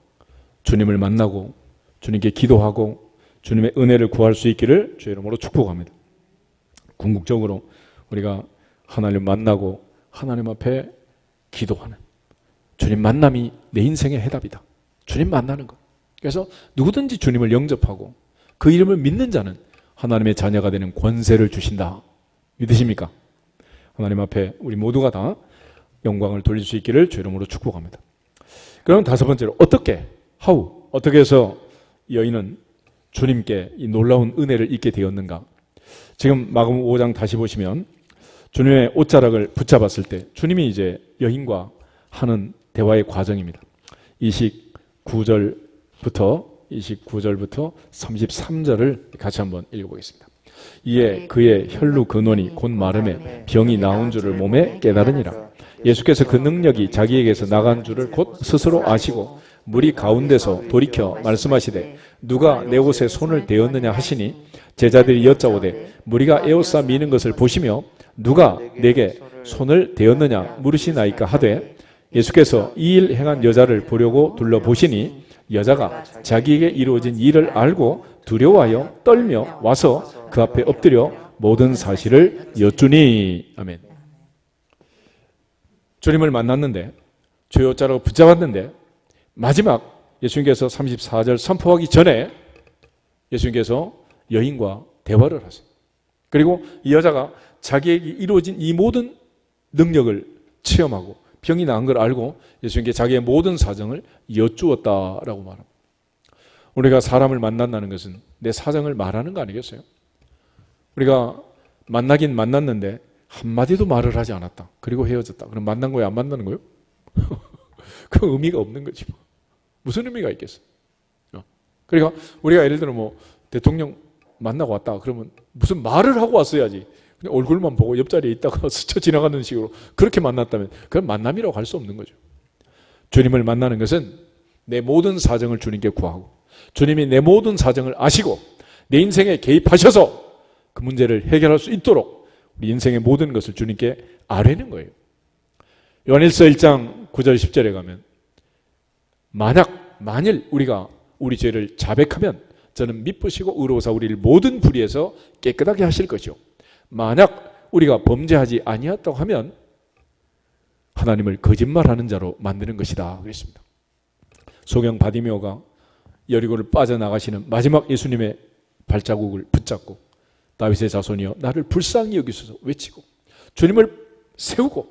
주님을 만나고 주님께 기도하고 주님의 은혜를 구할 수 있기를 주의 이름으로 축복합니다. 궁극적으로 우리가 하나님 만나고 하나님 앞에 기도하는 주님 만남이 내 인생의 해답이다. 주님 만나는 것. 그래서 누구든지 주님을 영접하고 그 이름을 믿는 자는 하나님의 자녀가 되는 권세를 주신다. 믿으십니까? 하나님 앞에 우리 모두가 다 영광을 돌릴 수 있기를 주의 이름으로 축복합니다. 그럼 다섯 번째로 어떻게 해서 여인은 주님께 이 놀라운 은혜를 잊게 되었는가? 지금 마가복음 5장 다시 보시면 주님의 옷자락을 붙잡았을 때 주님이 이제 여인과 하는 대화의 과정입니다. 29절부터 33절을 같이 한번 읽어보겠습니다. 이에 그의 혈루 근원이 곧 마름에 병이 나온 줄을 몸에 깨달으니라. 예수께서 그 능력이 자기에게서 나간 줄을 곧 스스로 아시고 무리 가운데서 돌이켜 말씀하시되 누가 내 옷에 손을 대었느냐 하시니 제자들이 여짜오되 무리가 에워싸 미는 것을 보시며 누가 내게 손을 대었느냐 물으시나이까 하되 예수께서 이 일 행한 여자를 보려고 둘러보시니 여자가 자기에게 이루어진 일을 알고 두려워하여 떨며 와서 그 앞에 엎드려 모든 사실을 여쭈니. 아멘. 주님을 만났는데 주의 옷자락을 붙잡았는데 마지막 예수님께서 34절 선포하기 전에 예수님께서 여인과 대화를 하세요. 그리고 이 여자가 자기에게 이루어진 이 모든 능력을 체험하고 병이 나은 걸 알고 예수님께 자기의 모든 사정을 여쭈었다라고 말합니다. 우리가 사람을 만난다는 것은 내 사정을 말하는 거 아니겠어요? 우리가 만나긴 만났는데 한마디도 말을 하지 않았다. 그리고 헤어졌다. 그럼 만난 거예요? 안 만나는 거예요? 그 의미가 없는 거지. 무슨 의미가 있겠어요? 그러니까 우리가 예를 들어 뭐 대통령 만나고 왔다. 그러면 무슨 말을 하고 왔어야지. 그냥 얼굴만 보고 옆자리에 있다가 스쳐 지나가는 식으로 그렇게 만났다면 그건 만남이라고 할 수 없는 거죠. 주님을 만나는 것은 내 모든 사정을 주님께 구하고 주님이 내 모든 사정을 아시고 내 인생에 개입하셔서 그 문제를 해결할 수 있도록 우리 인생의 모든 것을 주님께 아뢰는 거예요. 요한일서 1장 9절 10절에 가면 만일 우리가 우리 죄를 자백하면 저는 미쁘시고 의로우사 우리를 모든 불의에서 깨끗하게 하실 것이요 만약 우리가 범죄하지 아니었다고 하면 하나님을 거짓말하는 자로 만드는 것이다 그랬습니다. 소경 바디메오가 여리고를 빠져나가시는 마지막 예수님의 발자국을 붙잡고 다윗의 자손이여 나를 불쌍히 여기소서 외치고 주님을 세우고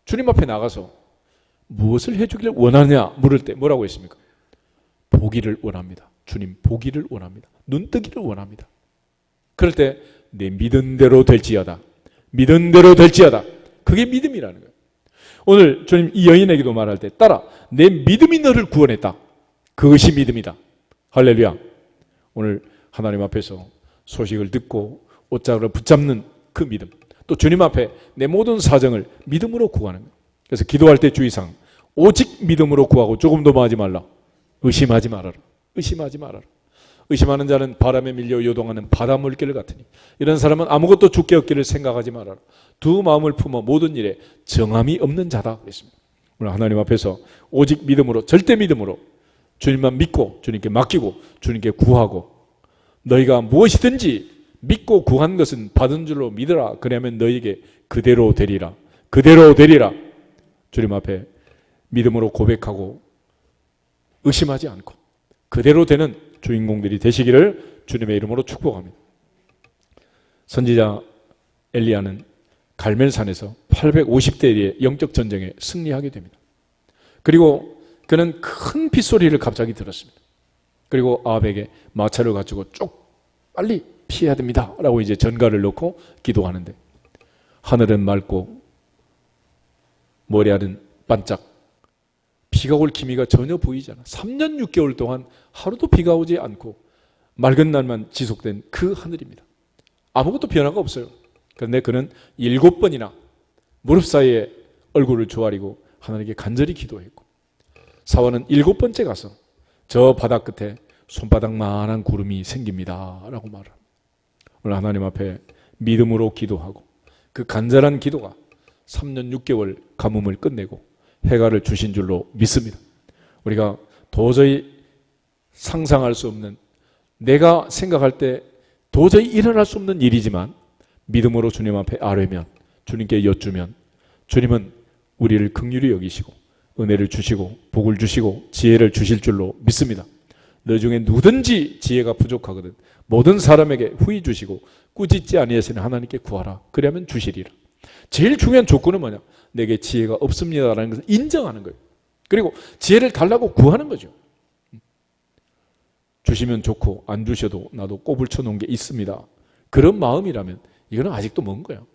주님 앞에 나가서 무엇을 해주기를 원하느냐 물을 때 뭐라고 했습니까? 보기를 원합니다. 주님 보기를 원합니다. 눈뜨기를 원합니다. 그럴 때 내 믿은 대로 될지어다. 믿은 대로 될지어다. 그게 믿음이라는 거예요. 오늘 주님 이 여인에게도 말할 때 따라 내 믿음이 너를 구원했다. 그것이 믿음이다. 할렐루야. 오늘 하나님 앞에서 소식을 듣고 옷자락을 붙잡는 그 믿음, 또 주님 앞에 내 모든 사정을 믿음으로 구하는 거예요. 그래서 기도할 때 주의사항 오직 믿음으로 구하고 조금도 뭐 하지 말라. 의심하지 말아라. 의심하지 말아라. 의심하는 자는 바람에 밀려 요동하는 바다 물결 같으니 이런 사람은 아무것도 주께 얻기를 생각하지 말아라. 두 마음을 품어 모든 일에 정함이 없는 자다 그랬습니다. 오늘 하나님 앞에서 오직 믿음으로 절대 믿음으로 주님만 믿고 주님께 맡기고 주님께 구하고 너희가 무엇이든지 믿고 구한 것은 받은 줄로 믿으라. 그러면 너희에게 그대로 되리라. 그대로 되리라. 주님 앞에 믿음으로 고백하고 의심하지 않고 그대로 되는 주인공들이 되시기를 주님의 이름으로 축복합니다. 선지자 엘리야는 갈멜산에서 850대의 영적 전쟁에 승리하게 됩니다. 그리고 그는 큰 빗소리를 갑자기 들었습니다. 그리고 아합에게 마차를 가지고 쭉 빨리 피해야 됩니다 라고 이제 전갈을 넣고 기도하는데 하늘은 맑고 모래알은 반짝 비가 올 기미가 전혀 보이지 않아. 3년 6개월 동안 하루도 비가 오지 않고 맑은 날만 지속된 그 하늘입니다. 아무것도 변화가 없어요. 그런데 그는 7번이나 무릎 사이에 얼굴을 조아리고 하나님께 간절히 기도했고 사원은 7번째 가서 저 바닥 끝에 손바닥만한 구름이 생깁니다 라고 말합니다. 오늘 하나님 앞에 믿음으로 기도하고 그 간절한 기도가 3년 6개월 가뭄을 끝내고 해가를 주신 줄로 믿습니다. 우리가 도저히 상상할 수 없는 내가 생각할 때 도저히 일어날 수 없는 일이지만 믿음으로 주님 앞에 아뢰면 주님께 여쭈면 주님은 우리를 긍휼히 여기시고 은혜를 주시고 복을 주시고 지혜를 주실 줄로 믿습니다. 너 중에 누구든지 지혜가 부족하거든 모든 사람에게 후히 주시고 꾸짖지 아니하시는 하나님께 구하라. 그러면 주시리라. 제일 중요한 조건은 뭐냐? 내게 지혜가 없습니다라는 것을 인정하는 거예요. 그리고 지혜를 달라고 구하는 거죠. 주시면 좋고 안 주셔도 나도 꼽을 쳐놓은 게 있습니다. 그런 마음이라면 이거는 아직도 먼 거예요.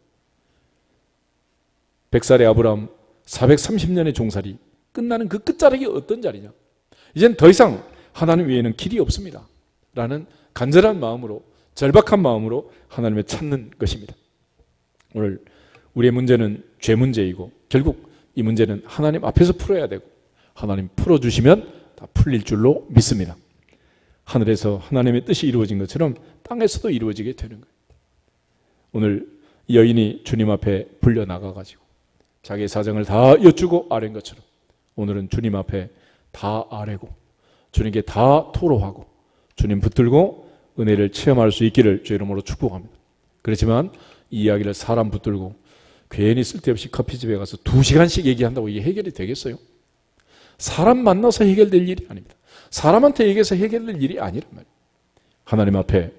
100살의 아브라함 430년의 종살이 끝나는 그 끝자락이 어떤 자리냐? 이젠 더 이상 하나님 외에는 길이 없습니다 라는 간절한 마음으로 절박한 마음으로 하나님을 찾는 것입니다. 오늘 우리의 문제는 죄 문제이고 결국 이 문제는 하나님 앞에서 풀어야 되고 하나님 풀어주시면 다 풀릴 줄로 믿습니다. 하늘에서 하나님의 뜻이 이루어진 것처럼 땅에서도 이루어지게 되는 거예요. 오늘 여인이 주님 앞에 불려나가가지고 자기의 사정을 다 여쭈고 아뢰는 것처럼 오늘은 주님 앞에 다 아뢰고 주님께 다 토로하고 주님 붙들고 은혜를 체험할 수 있기를 주의 이름으로 축복합니다. 그렇지만 이 이야기를 사람 붙들고 괜히 쓸데없이 커피집에 가서 2시간씩 얘기한다고 이게 해결이 되겠어요? 사람 만나서 해결될 일이 아닙니다. 사람한테 얘기해서 해결될 일이 아니란 말이에요.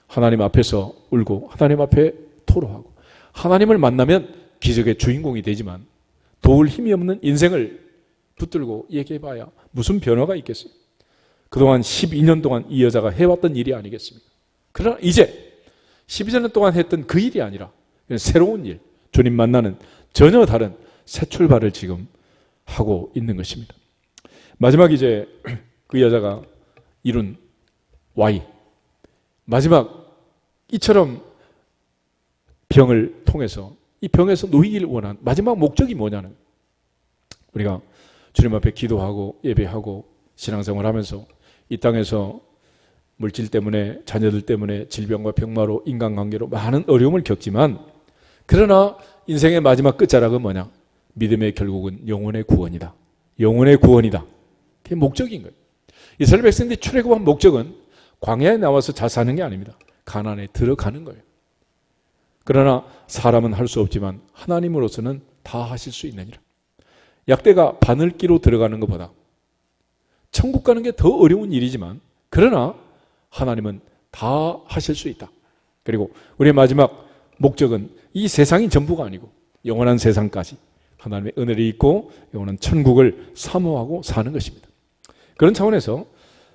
하나님 앞에서 울고 하나님 앞에 토로하고 하나님을 만나면 기적의 주인공이 되지만 도울 힘이 없는 인생을 붙들고 얘기해봐야 무슨 변화가 있겠어요? 그동안 12년 동안 이 여자가 해왔던 일이 아니겠습니까? 그러나 이제 12년 동안 했던 그 일이 아니라 새로운 일, 주님 만나는 전혀 다른 새 출발을 지금 하고 있는 것입니다. 마지막 이제 그 여자가 이룬 Y, 마지막 이처럼 병을 통해서 이 병에서 놓이기를 원한 마지막 목적이 뭐냐는, 우리가 주님 앞에 기도하고 예배하고 신앙생활하면서 이 땅에서 물질 때문에 자녀들 때문에 질병과 병마로 인간관계로 많은 어려움을 겪지만, 그러나 인생의 마지막 끝자락은 뭐냐? 믿음의 결국은 영혼의 구원이다. 영혼의 구원이다. 그게 목적인 거예요. 이스라엘 백성들이 출애굽한 목적은 광야에 나와서 잘 사는 게 아닙니다. 가나안에 들어가는 거예요. 그러나 사람은 할 수 없지만 하나님으로서는 다 하실 수 있느니라. 약대가 바늘기로 들어가는 것보다 천국 가는 게 더 어려운 일이지만, 그러나 하나님은 다 하실 수 있다. 그리고 우리의 마지막 목적은 이 세상이 전부가 아니고 영원한 세상까지 하나님의 은혜를 입고 영원한 천국을 사모하고 사는 것입니다. 그런 차원에서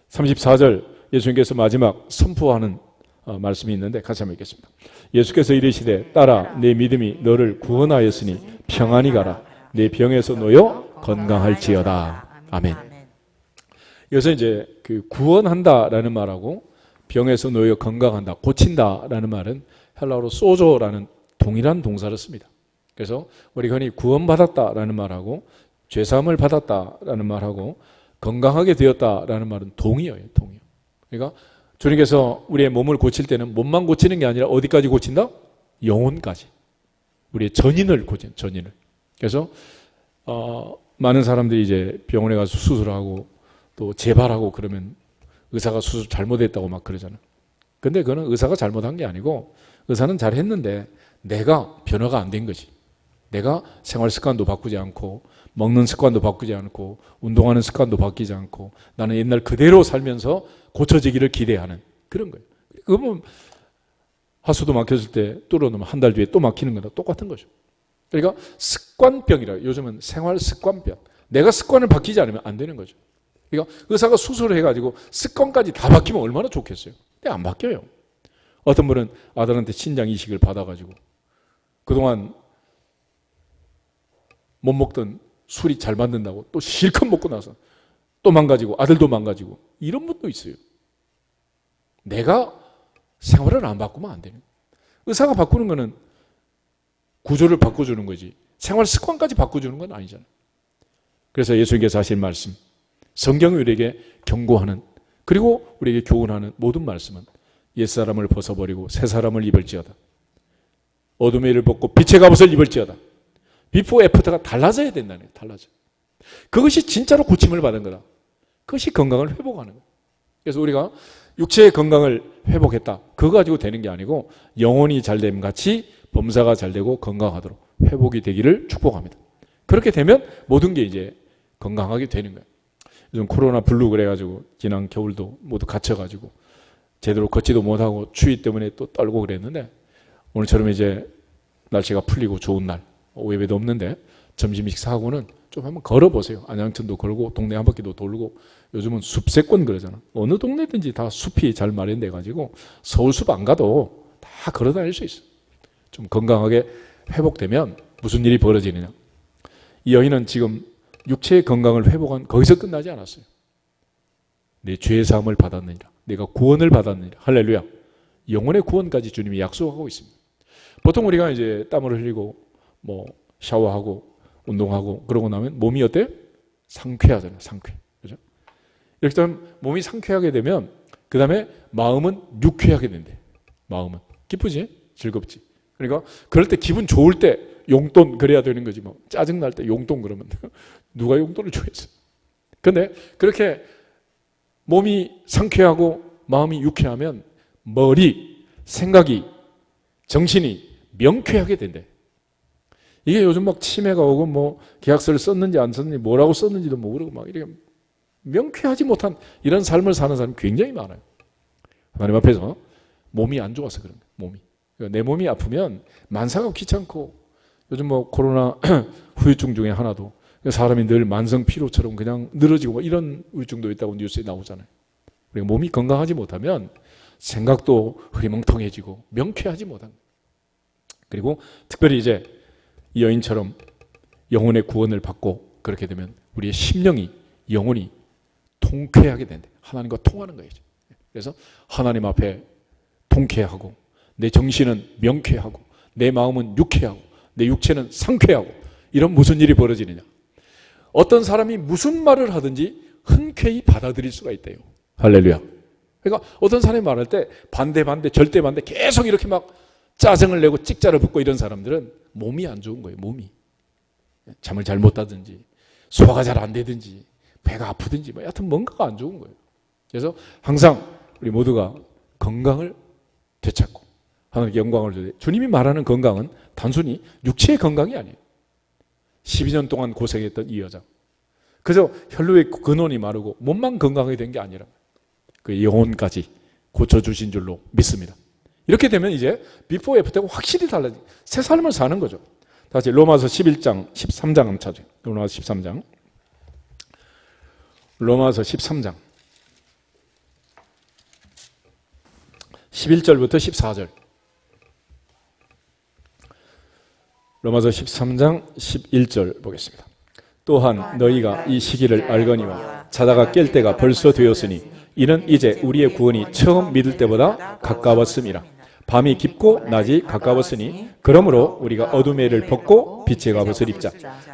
34절 예수님께서 마지막 선포하는 말씀이 있는데 같이 한번 읽겠습니다. 예수께서 이르시되 딸아 내 믿음이 너를 구원하였으니 평안히 가라. 내 병에서 놓여 건강할지어다. 아멘. 여기서 이제 그 구원한다라는 말하고 병에서 놓여 건강한다, 고친다라는 말은 헬라어로 소조라는 동일한 동사를 씁니다. 그래서 우리가 흔히 구원받았다라는 말하고 죄사함을 받았다라는 말하고 건강하게 되었다라는 말은 동의어예요. 동의어. 그러니까 주님께서 우리의 몸을 고칠 때는 몸만 고치는 게 아니라 어디까지 고친다? 영혼까지. 우리의 전인을 고친, 전인을. 그래서 많은 사람들이 이제 병원에 가서 수술하고 또 재발하고 그러면 의사가 수술 잘못했다고 막 그러잖아요. 근데 그거는 의사가 잘못한 게 아니고 의사는 잘했는데 내가 변화가 안 된 거지. 내가 생활 습관도 바꾸지 않고 먹는 습관도 바꾸지 않고 운동하는 습관도 바뀌지 않고 나는 옛날 그대로 살면서 고쳐지기를 기대하는 그런 거예요. 그러면 하수도 막혔을 때 뚫어놓으면 한 달 뒤에 또 막히는 거나 똑같은 거죠. 그러니까 습관병이라, 요즘은 생활 습관병. 내가 습관을 바뀌지 않으면 안 되는 거죠. 그러니까 의사가 수술을 해가지고 습관까지 다 바뀌면 얼마나 좋겠어요. 근데 안 바뀌어요. 어떤 분은 아들한테 신장 이식을 받아가지고 그동안 못 먹던 술이 잘 만든다고 또 실컷 먹고 나서 또 망가지고 아들도 망가지고 이런 분도 있어요. 내가 생활을 안 바꾸면 안 되는 거예요. 의사가 바꾸는 거는 구조를 바꿔주는 거지 생활 습관까지 바꿔주는 건 아니잖아요. 그래서 예수님께서 하신 말씀, 성경이 우리에게 경고하는 그리고 우리에게 교훈하는 모든 말씀은 옛사람을 벗어버리고 새사람을 입을지어다. 어둠의 일을 벗고 빛의 갑옷을 입을지어다. 비포 애프터가 달라져야 된다는 거예요. 달라져. 그것이 진짜로 고침을 받은 거다. 그것이 건강을 회복하는 거예요. 그래서 우리가 육체의 건강을 회복했다. 그거 가지고 되는 게 아니고 영혼이 잘됨 같이 범사가 잘되고 건강하도록 회복이 되기를 축복합니다. 그렇게 되면 모든 게 이제 건강하게 되는 거예요. 요즘 코로나 블루 그래가지고 지난 겨울도 모두 갇혀가지고 제대로 걷지도 못하고 추위 때문에 또 떨고 그랬는데 오늘처럼 이제 날씨가 풀리고 좋은 날 예배도 없는데 점심 식사하고는 좀 한번 걸어보세요. 안양천도 걸고 동네 한 바퀴도 돌고 요즘은 숲세권 그러잖아. 어느 동네든지 다 숲이 잘 마련돼 가지고 서울숲 안 가도 다 걸어 다닐 수 있어. 좀 건강하게 회복되면 무슨 일이 벌어지느냐. 이 여인은 지금 육체의 건강을 회복한 거기서 끝나지 않았어요. 내 죄의 사함을 받았느니라. 내가 구원을 받았느니라. 할렐루야. 영혼의 구원까지 주님이 약속하고 있습니다. 보통 우리가 이제 땀을 흘리고 뭐 샤워하고 운동하고 그러고 나면 몸이 어때? 상쾌하잖아요. 상쾌. 그죠? 이렇게 되면 몸이 상쾌하게 되면 그 다음에 마음은 유쾌하게 된대. 마음은 기쁘지? 즐겁지? 그러니까 그럴 때 기분 좋을 때 용돈 그래야 되는 거지 뭐. 짜증날 때 용돈 그러면 누가 용돈을 주겠어. 근데 그렇게 몸이 상쾌하고 마음이 유쾌하면 머리, 생각이, 정신이 명쾌하게 된대. 이게 요즘 막 치매가 오고 뭐 계약서를 썼는지 안 썼는지 뭐라고 썼는지도 모르고 막 이렇게 명쾌하지 못한 이런 삶을 사는 사람이 굉장히 많아요. 하나님 앞에서 몸이 안 좋아서 그런 거예요. 몸이. 내 몸이 아프면 만사가 귀찮고 요즘 뭐 코로나 후유증 중에 하나도 사람이 늘 만성 피로처럼 그냥 늘어지고 뭐 이런 후유증도 있다고 뉴스에 나오잖아요. 그리고 몸이 건강하지 못하면 생각도 흐리멍텅해지고 명쾌하지 못한 거예요. 그리고 특별히 이제 이 여인처럼 영혼의 구원을 받고 그렇게 되면 우리의 심령이 영혼이 통쾌하게 된대. 하나님과 통하는 거예요. 그래서 하나님 앞에 통쾌하고 내 정신은 명쾌하고 내 마음은 유쾌하고 내 육체는 상쾌하고 이런 무슨 일이 벌어지느냐. 어떤 사람이 무슨 말을 하든지 흔쾌히 받아들일 수가 있대요. 할렐루야. 그러니까 어떤 사람이 말할 때 반대 절대 반대 계속 이렇게 막 짜증을 내고 찍자를 붙고 이런 사람들은 몸이 안 좋은 거예요. 몸이. 잠을 잘 못 자든지 소화가 잘 안 되든지 배가 아프든지 뭐 여하튼 뭔가가 안 좋은 거예요. 그래서 항상 우리 모두가 건강을 되찾고 하나님께 영광을 줘야 돼요. 주님이 말하는 건강은 단순히 육체의 건강이 아니에요. 12년 동안 고생했던 이 여자 그저 혈류의 근원이 마르고 몸만 건강하게 된 게 아니라 그 영혼까지 고쳐주신 줄로 믿습니다. 이렇게 되면 이제 비포 애프터가 확실히 달라지 새 삶을 사는 거죠. 다시 로마서 11장 13장 한번 찾아요. 로마서 13장 로마서 13장 11절부터 14절 로마서 13장 11절 보겠습니다. 또한 너희가 이 시기를 알거니와 자다가 깰 때가 벌써 되었으니 이는 이제 우리의 구원이 처음 믿을 때보다 가까웠음이라. 밤이 깊고 낮이 가까웠으니 그러므로 우리가 어둠의 일을 벗고 빛의 갑옷을 입자.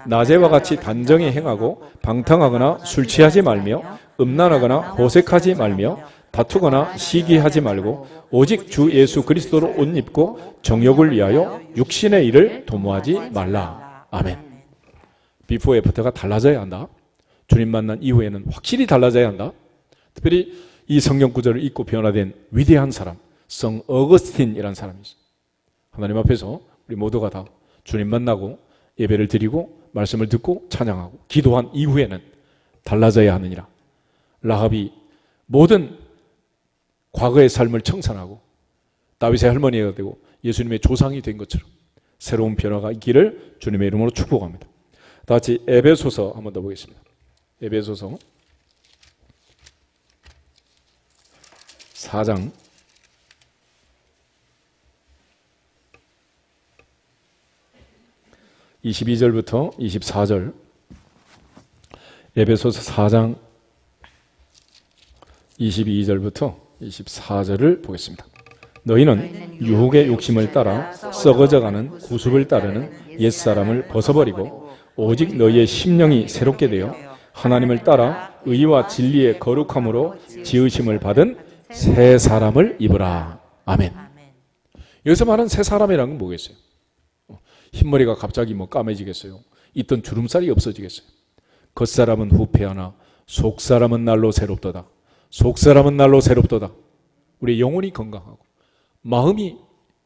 낮에와 같이 단정히 행하고 방탕하거나 술 취하지 말며 음란하거나 호색하지 말며 다투거나 시기하지 말고 오직 주 예수 그리스도로 옷 입고 정욕을 위하여 육신의 일을 도모하지 말라. 아멘. 비포 애프터가 달라져야 한다. 주님 만난 이후에는 확실히 달라져야 한다. 특별히 이 성경 구절을 읽고 변화된 위대한 사람 성 어거스틴이라는 사람이 있어요. 하나님 앞에서 우리 모두가 다 주님 만나고 예배를 드리고 말씀을 듣고 찬양하고 기도한 이후에는 달라져야 하느니라. 라합이 모든 과거의 삶을 청산하고 다윗의 할머니가 되고 예수님의 조상이 된 것처럼 새로운 변화가 있기를 주님의 이름으로 축복합니다. 다 같이 에베소서 한번 더 보겠습니다. 에베소서 4장 22절부터 24절 에베소서 4장 22절부터 24절을 보겠습니다. 너희는 유혹의 욕심을 따라 썩어져가는 구습을 따르는 옛사람을 벗어버리고 오직 너희의 심령이 새롭게 되어 하나님을 따라 의와 진리의 거룩함으로 지으심을 받은 새 사람을 입으라. 아멘. 여기서 말하는 새 사람이라는 건 뭐겠어요? 흰머리가 갑자기 뭐 까매지겠어요? 있던 주름살이 없어지겠어요? 겉사람은 후패하나 속사람은 날로 새롭도다. 속사람은 날로 새롭도다. 우리 영혼이 건강하고 마음이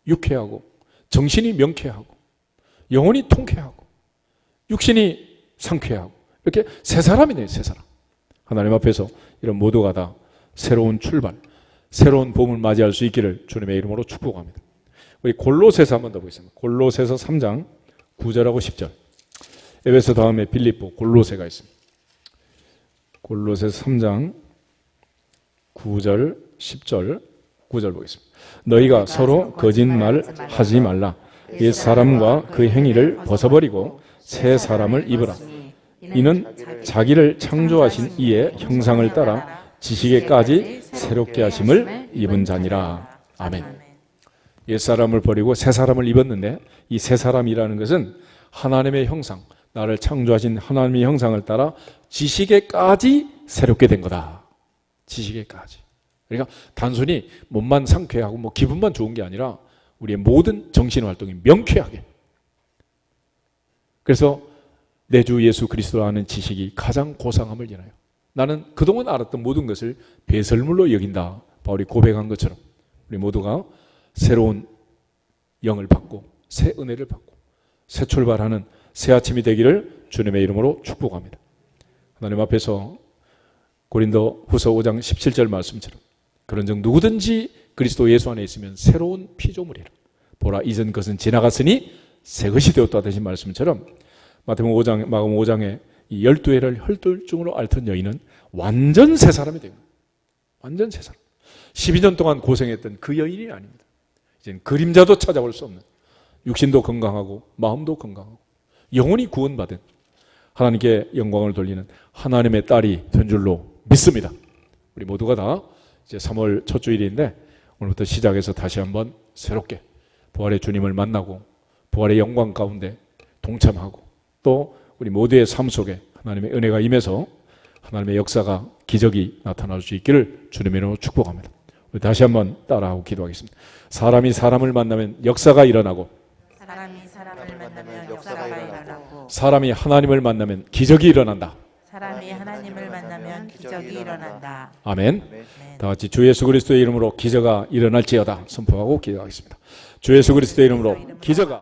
유쾌하고 정신이 명쾌하고 영혼이 통쾌하고 육신이 상쾌하고 이렇게 새 사람이네요. 새 사람. 하나님 앞에서 이런 모두가 다 새로운 출발, 새로운 봄을 맞이할 수 있기를 주님의 이름으로 축복합니다. 우리 골로새서 한번 더 보겠습니다. 골로새서 3장 9절하고 10절. 에베소 다음에 빌립보, 골로새가 있습니다. 골로새서 3장 9절, 10절, 9절 보겠습니다. 너희가 서로 거짓말 하지 말라. 옛 사람과 그 행위를 벗어버리고 새 사람을 입으라. 이는 자기를 창조하신 이의 형상을 따라 지식에까지 새롭게 하심을 입은 자니라. 아멘. 옛 사람을 버리고 새 사람을 입었는데 이 새 사람이라는 것은 하나님의 형상, 나를 창조하신 하나님의 형상을 따라 지식에까지 새롭게 된 거다. 지식에까지. 그러니까 단순히 몸만 상쾌하고 뭐 기분만 좋은 게 아니라 우리의 모든 정신 활동이 명쾌하게. 그래서 내 주 예수 그리스도를 아는 지식이 가장 고상함을 인하여 나는 그동안 알았던 모든 것을 배설물로 여긴다. 바울이 고백한 것처럼 우리 모두가 새로운 영을 받고 새 은혜를 받고 새 출발하는 새 아침이 되기를 주님의 이름으로 축복합니다. 하나님 앞에서 고린도 후서 5장 17절 말씀처럼 그런즉 누구든지 그리스도 예수 안에 있으면 새로운 피조물이라. 보라 이전 것은 지나갔으니 새 것이 되었다 하신 말씀처럼 마태복음 5장에 이 12해를 혈돌증으로 앓던 여인은 완전 새 사람이 됩니다. 완전 새 사람. 12년 동안 고생했던 그 여인이 아닙니다. 이제는 그림자도 찾아볼 수 없는 육신도 건강하고 마음도 건강하고 영혼이 구원받은 하나님께 영광을 돌리는 하나님의 딸이 된 줄로 믿습니다. 우리 모두가 다 이제 3월 첫 주일인데 오늘부터 시작해서 다시 한번 새롭게 부활의 주님을 만나고 부활의 영광 가운데 동참하고 또 우리 모두의 삶 속에 하나님의 은혜가 임해서 하나님의 역사가 기적이 나타날 수 있기를 주님의 이름으로 축복합니다. 우리 다시 한번 따라하고 기도하겠습니다. 사람이 사람을 만나면 역사가 일어나고 사람이 사람을 만나면 역사가 일어나고 사람이 하나님을 만나면 기적이 일어난다. 사람이 하나님을 만나면 기적이 일어난다. 아멘. 다 같이 주 예수 그리스도의 이름으로 기적이 일어날지어다 선포하고 기도하겠습니다. 주 예수 그리스도의 이름으로 기적이